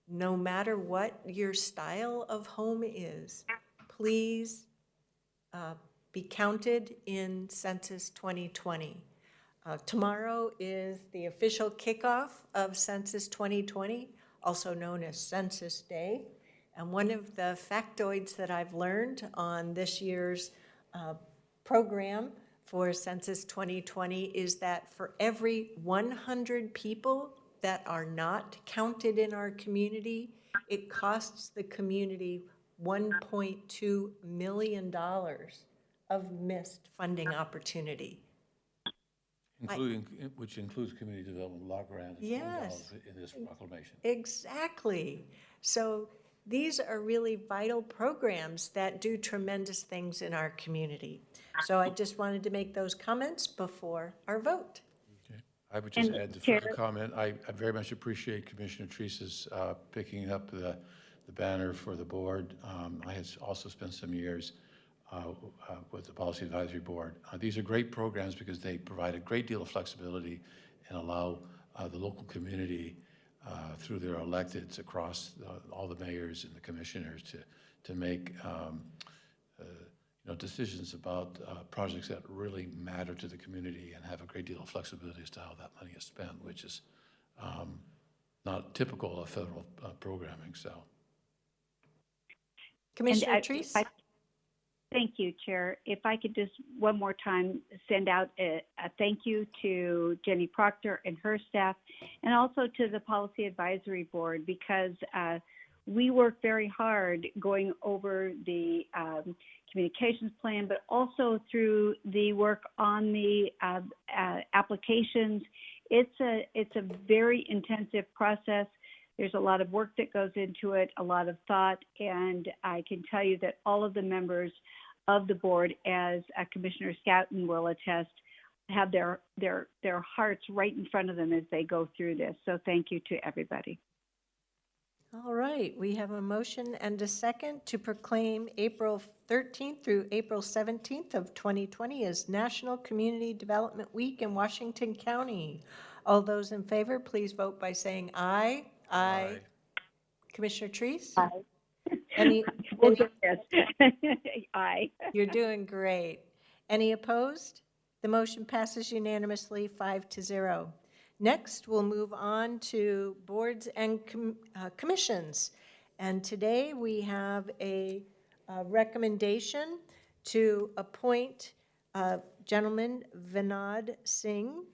no matter what your style of home is, please be counted in Census 2020. Tomorrow is the official kickoff of Census 2020, also known as Census Day. And one of the factoids that I've learned on this year's program for Census 2020 is that for every 100 people that are not counted in our community, it costs the community $1.2 million of missed funding opportunity. Which includes community development block grant and Yes. in this proclamation. Exactly. So these are really vital programs that do tremendous things in our community. So I just wanted to make those comments before our vote. Okay. I would just And add the Chair- further comment. I very much appreciate Commissioner Teresa's picking up the banner for the board. I had also spent some years with the Policy Advisory Board. These are great programs because they provide a great deal of flexibility and allow the local community through their electeds across all the mayors and the commissioners to make decisions about projects that really matter to the community and have a great deal of flexibility as to how that money is spent, which is not typical of federal programming. So, Commissioner Treese? Thank you, Chair. If I could just one more time send out a thank you to Jenny Proctor and her staff, and also to the Policy Advisory Board, because we work very hard going over the communications plan, but also through the work on the applications. It's a very intensive process. There's a lot of work that goes into it, a lot of thought, and I can tell you that all of the members of the board, as Commissioner Scouton will attest, have their hearts right in front of them as they go through this. So thank you to everybody. All right, we have a motion and a second to proclaim April 13th through April 17th of 2020 as National Community Development Week in Washington County. All those in favor, please vote by saying aye. Aye. Commissioner Treese? Aye. Any, Yes. Aye. you're doing great. Any opposed? The motion passes unanimously 5-0. Next, we'll move on to boards and commissions. And today we have a recommendation to appoint gentleman Vinod Singh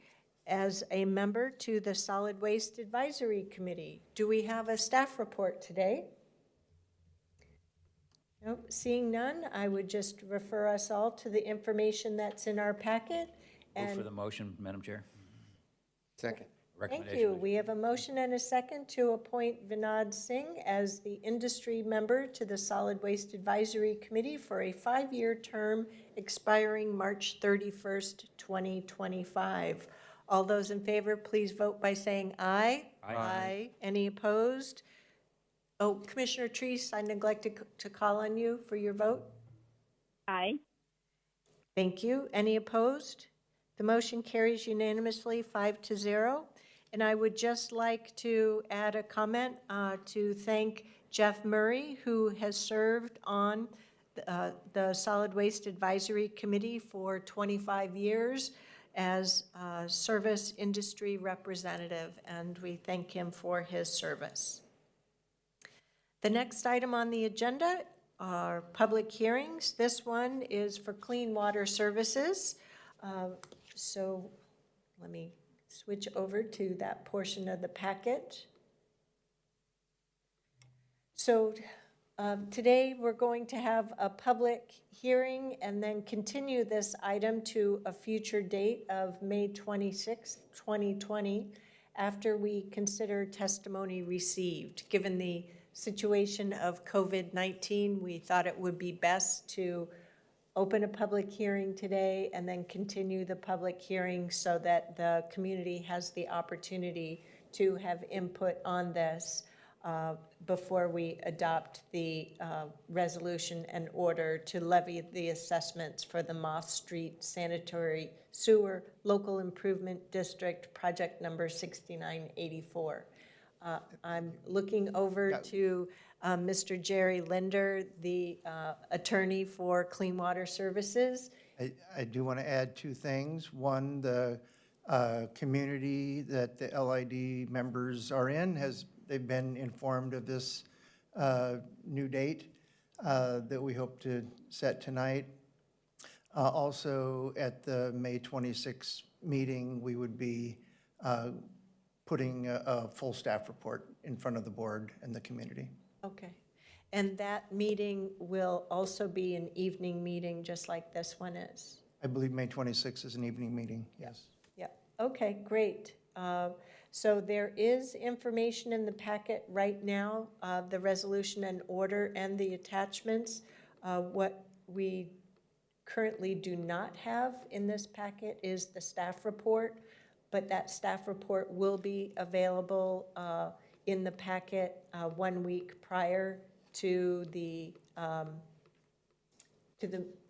as a member to the Solid Waste Advisory Committee. Do we have a staff report today? Nope, seeing none, I would just refer us all to the information that's in our packet. Move for the motion, Madam Chair. Second. Thank you. We have a motion and a second to appoint Vinod Singh as the industry member to the Solid Waste Advisory Committee for a 5-year term expiring March 31st, 2025. All those in favor, please vote by saying aye. Aye. Any opposed? Oh, Commissioner Treese, I neglected to call on you for your vote. Aye. Thank you. Any opposed? The motion carries unanimously, 5-0. And I would just like to add a comment to thank Jeff Murray, who has served on the Solid Waste Advisory Committee for 25 years as a service industry representative, and we thank him for his service. The next item on the agenda are public hearings. This one is for clean water services. So let me switch over to that portion of the packet. So today we're going to have a public hearing and then continue this item to a future date of May 26th, 2020, after we consider testimony received. Given the situation of COVID-19, we thought it would be best to open a public hearing today and then continue the public hearing so that the community has the opportunity to have input on this before we adopt the resolution and order to levy the assessments for the Moss Street Sanitary Sewer Local Improvement District, project number 6984. I'm looking over to Mr. Jerry Linder, the attorney for Clean Water Services. I do want to add two things. One, the community that the LID members are in, they've been informed of this new date that we hope to set tonight. Also, at the May 26th meeting, we would be putting a full staff report in front of the board and the community. Okay. And that meeting will also be an evening meeting, just like this one is? I believe May 26th is an evening meeting, yes. Yep. Okay, great. So there is information in the packet right now, the resolution and order and the attachments. What we currently do not have in this packet is the staff report, but that staff report will be available in the packet 1 week prior to the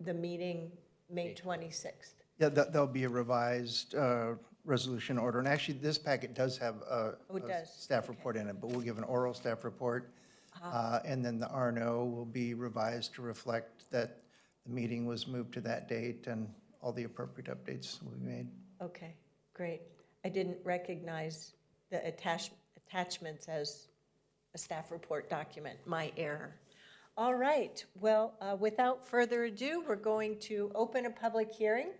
meeting, May 26th. Yeah, there'll be a revised resolution order. And actually, this packet does have a staff report in it, but we'll give an oral staff report. And then the R&O will be revised to reflect that the meeting was moved to that date and all the appropriate updates will be made. Okay, great. I didn't recognize the attachments as a staff report document, my error. All right, well, without further ado, we're going to open a public hearing.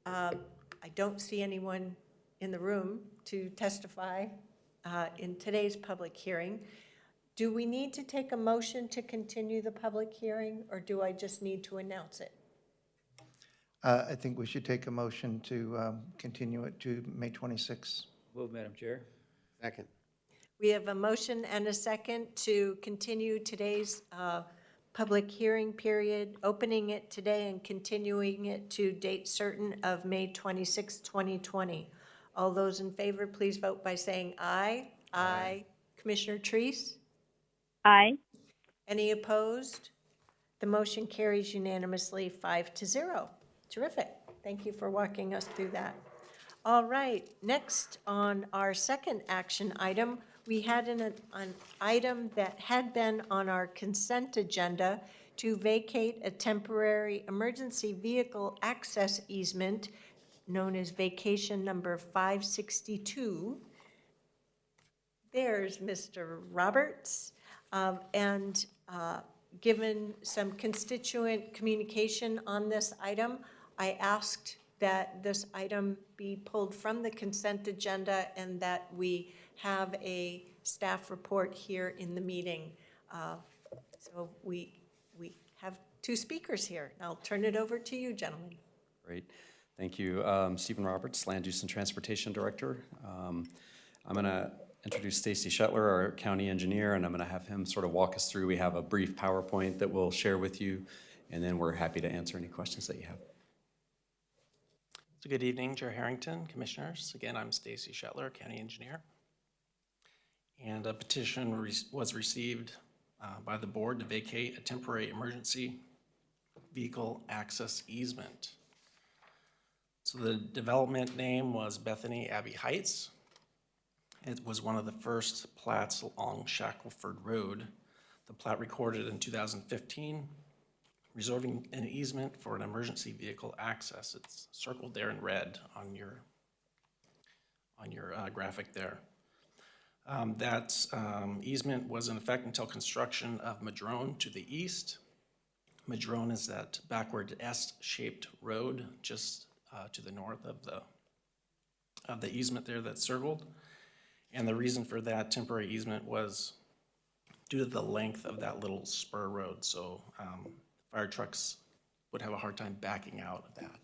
I don't see anyone in the room to testify in today's public hearing. Do we need to take a motion to continue the public hearing, or do I just need to announce it? I think we should take a motion to continue it to May 26th. Move, Madam Chair. Second. We have a motion and a second to continue today's public hearing period, opening it today and continuing it to date certain of May 26, 2020. All those in favor, please vote by saying aye. Aye. Commissioner Treese? Aye. Any opposed? The motion carries unanimously 5-0. Terrific. Thank you for walking us through that. All right, next on our second action item, we had an item that had been on our consent agenda to vacate a temporary emergency vehicle access easement known as vacation number 562. There's Mr. Roberts. Given some constituent communication on this item, I asked that this item be pulled from the consent agenda and that we have a staff report here in the meeting. So we have two speakers here. I'll turn it over to you, gentlemen. Great. Thank you. Stephen Roberts, Land Use and Transportation Director. I'm going to introduce Stacy Shetler, our county engineer, and I'm going to have him sort of walk us through. We have a brief PowerPoint that we'll share with you, and then we're happy to answer any questions that you have. So good evening, Chair Harrington, Commissioners. Again, I'm Stacy Shetler, County Engineer. And a petition was received by the board to vacate a temporary emergency vehicle access easement. So the development name was Bethany Abbey Heights. It was one of the first plats along Shackelford Road. The plat recorded in 2015, reserving an easement for an emergency vehicle access. It's circled there in red on your graphic there. That easement was in effect until construction of Madrone to the east. Madrone is that backward S-shaped road just to the north of the easement there that's circled. And the reason for that temporary easement was due to the length of that little spur road. So fire trucks would have a hard time backing out of that.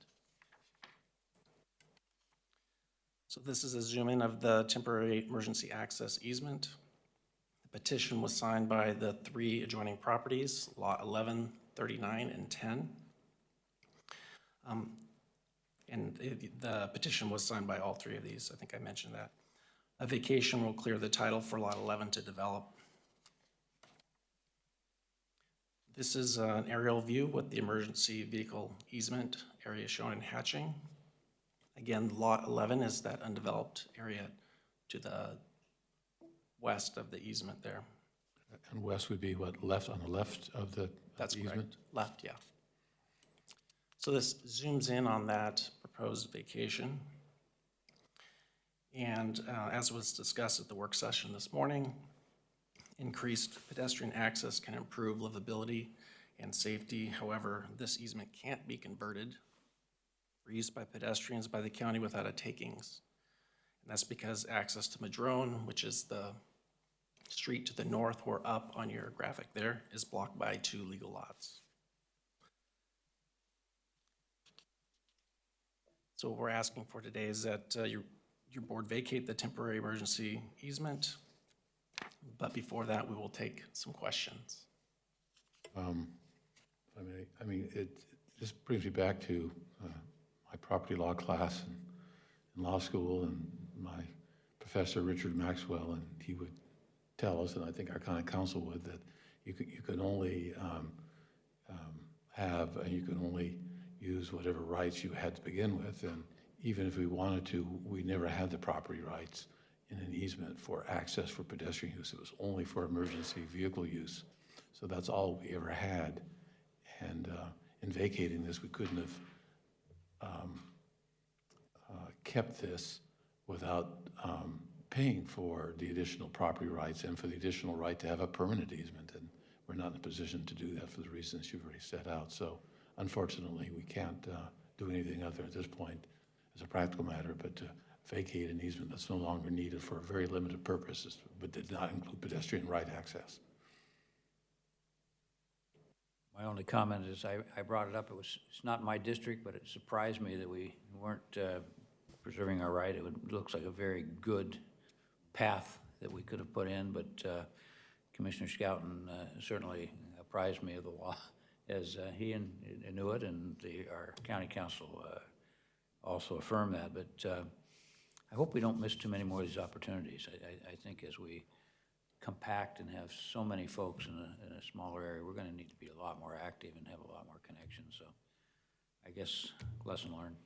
So this is a zoom in of the temporary emergency access easement. The petition was signed by the 3 adjoining properties, lot 11, 39, and 10. The petition was signed by all 3 of these. I think I mentioned that. A vacation will clear the title for lot 11 to develop. This is an aerial view with the emergency vehicle easement area shown in hatching. Again, lot 11 is that undeveloped area to the west of the easement there. And west would be what, left, on the left of the That's easement? correct. Left, yeah. So this zooms in on that proposed vacation. And as was discussed at the work session this morning, increased pedestrian access can improve livability and safety. However, this easement can't be converted for use by pedestrians by the county without a takings. And that's because access to Madrone, which is the street to the north or up on your graphic there, is blocked by 2 legal lots. So what we're asking for today is that your board vacate the temporary emergency easement. But before that, we will take some questions. I mean, this brings me back to my property law class in law school, and my professor, Richard Maxwell, and he would tell us, and I think our county council would, that you could only you can only use whatever rights you had to begin with, and even if we wanted to, we never had the property rights in an easement for access for pedestrian use. It was only for emergency vehicle use. So that's all we ever had. And in vacating this, we couldn't have kept this without paying for the additional property rights and for the additional right to have a permanent easement. And we're not in a position to do that for the reasons you've already set out. So unfortunately, we can't do anything other at this point as a practical matter, but to vacate an easement that's no longer needed for very limited purposes, but did not include pedestrian right access. My only comment is I brought it up. It's not my district, but it surprised me that we weren't preserving our right. It looks like a very good path that we could have put in, but Commissioner Scouten certainly apprised me of the law as he knew it, and our county council also affirmed that. But I hope we don't miss too many more of these opportunities. I think as we compact and have so many folks in a smaller area, we're going to need to be a lot more active and have a lot more connections. So I guess lesson learned.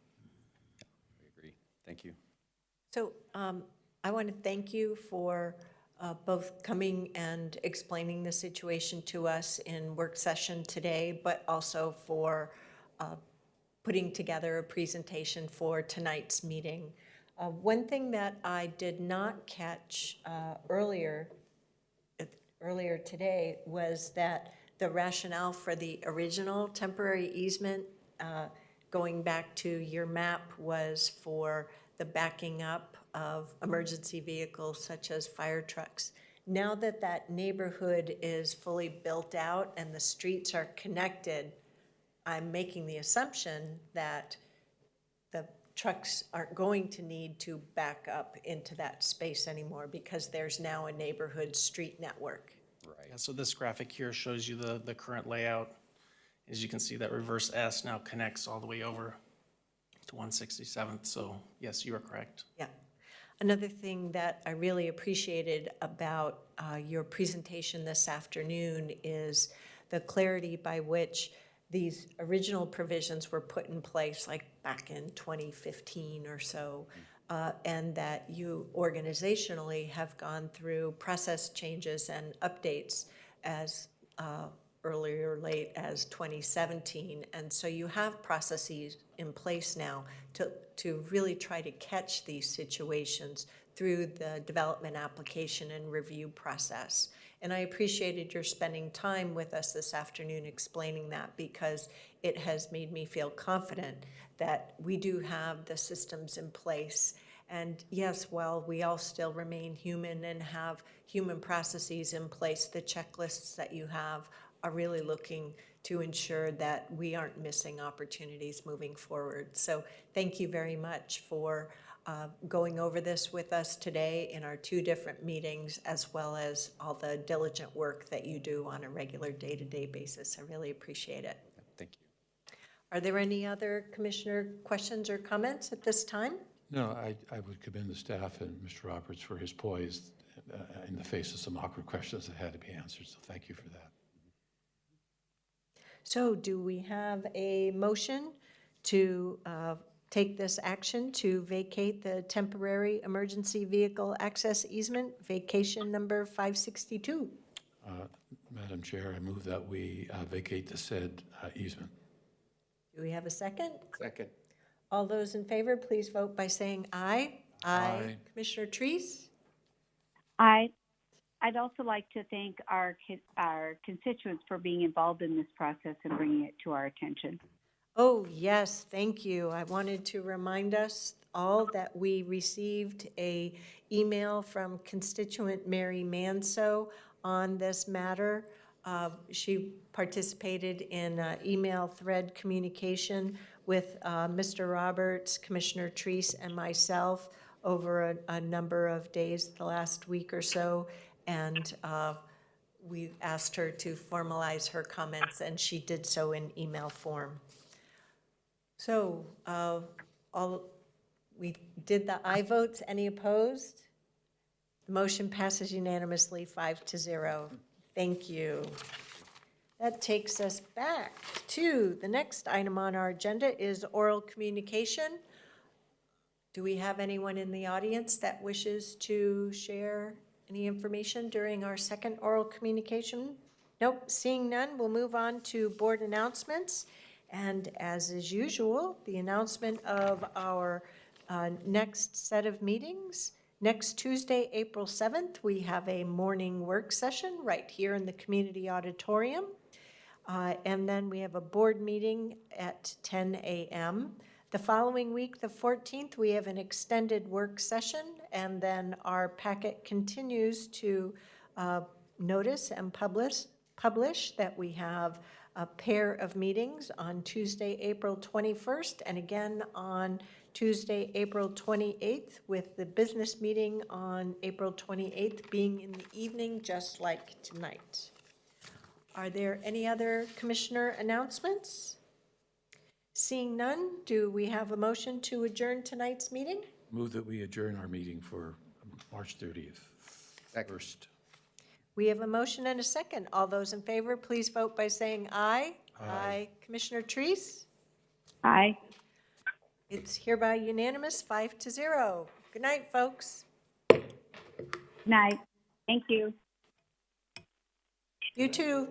I agree. Thank you. So I want to thank you for both coming and explaining the situation to us in work session today, but also for putting together a presentation for tonight's meeting. One thing that I did not catch earlier today was that the rationale for the original temporary easement, going back to your map, was for the backing up of emergency vehicles such as fire trucks. Now that that neighborhood is fully built out and the streets are connected, I'm making the assumption that the trucks aren't going to need to back up into that space anymore because there's now a neighborhood street network. Right. Yeah, so this graphic here shows you the current layout. As you can see, that reverse S now connects all the way over to 167th. So yes, you are correct. Yeah. Another thing that I really appreciated about your presentation this afternoon is the clarity by which these original provisions were put in place, like back in 2015 or so, and that you organizationally have gone through process changes and updates as early or late as 2017. And so you have processes in place now to really try to catch these situations through the development application and review process. And I appreciated your spending time with us this afternoon explaining that, because it has made me feel confident that we do have the systems in place. And yes, while we all still remain human and have human processes in place, the checklists that you have are really looking to ensure that we aren't missing opportunities moving forward. So thank you very much for going over this with us today in our 2 different meetings, as well as all the diligent work that you do on a regular day-to-day basis. I really appreciate it. Thank you. Are there any other commissioner questions or comments at this time? No, I would commend the staff and Mr. Roberts for his poise in the face of some awkward questions that had to be answered, so thank you for that. So do we have a motion to take this action to vacate the temporary emergency vehicle access easement, vacation number 562? Madam Chair, I move that we vacate the said easement. Do we have a second? Second. All those in favor, please vote by saying aye. Aye. Commissioner Treese? I'd also like to thank our constituents for being involved in this process and bringing it to our attention. Oh, yes, thank you. I wanted to remind us all that we received a email from constituent Mary Manso on this matter. She participated in an email thread communication with Mr. Roberts, Commissioner Treese, and myself over a number of days the last week or so. And we asked her to formalize her comments, and she did so in email form. So we did the aye votes. Any opposed? The motion passes unanimously 5-0. Thank you. That takes us back to the next item on our agenda is oral communication. Do we have anyone in the audience that wishes to share any information during our second oral communication? Nope, seeing none, we'll move on to board announcements. And as is usual, the announcement of our next set of meetings. Next Tuesday, April 7th, we have a morning work session right here in the community auditorium. And then we have a board meeting at 10 a.m. The following week, the 14th, we have an extended work session, and then our packet continues to notice and publish that we have a pair of meetings on Tuesday, April 21st, and again on Tuesday, April 28th, with the business meeting on April 28th being in the evening, just like tonight. Are there any other commissioner announcements? Seeing none, do we have a motion to adjourn tonight's meeting? Move that we adjourn our meeting for March 30th. First. We have a motion and a second. All those in favor, please vote by saying aye. Aye. Commissioner Treese? Aye. It's hereby unanimous, 5-0. Good night, folks. Night. Thank you. You too.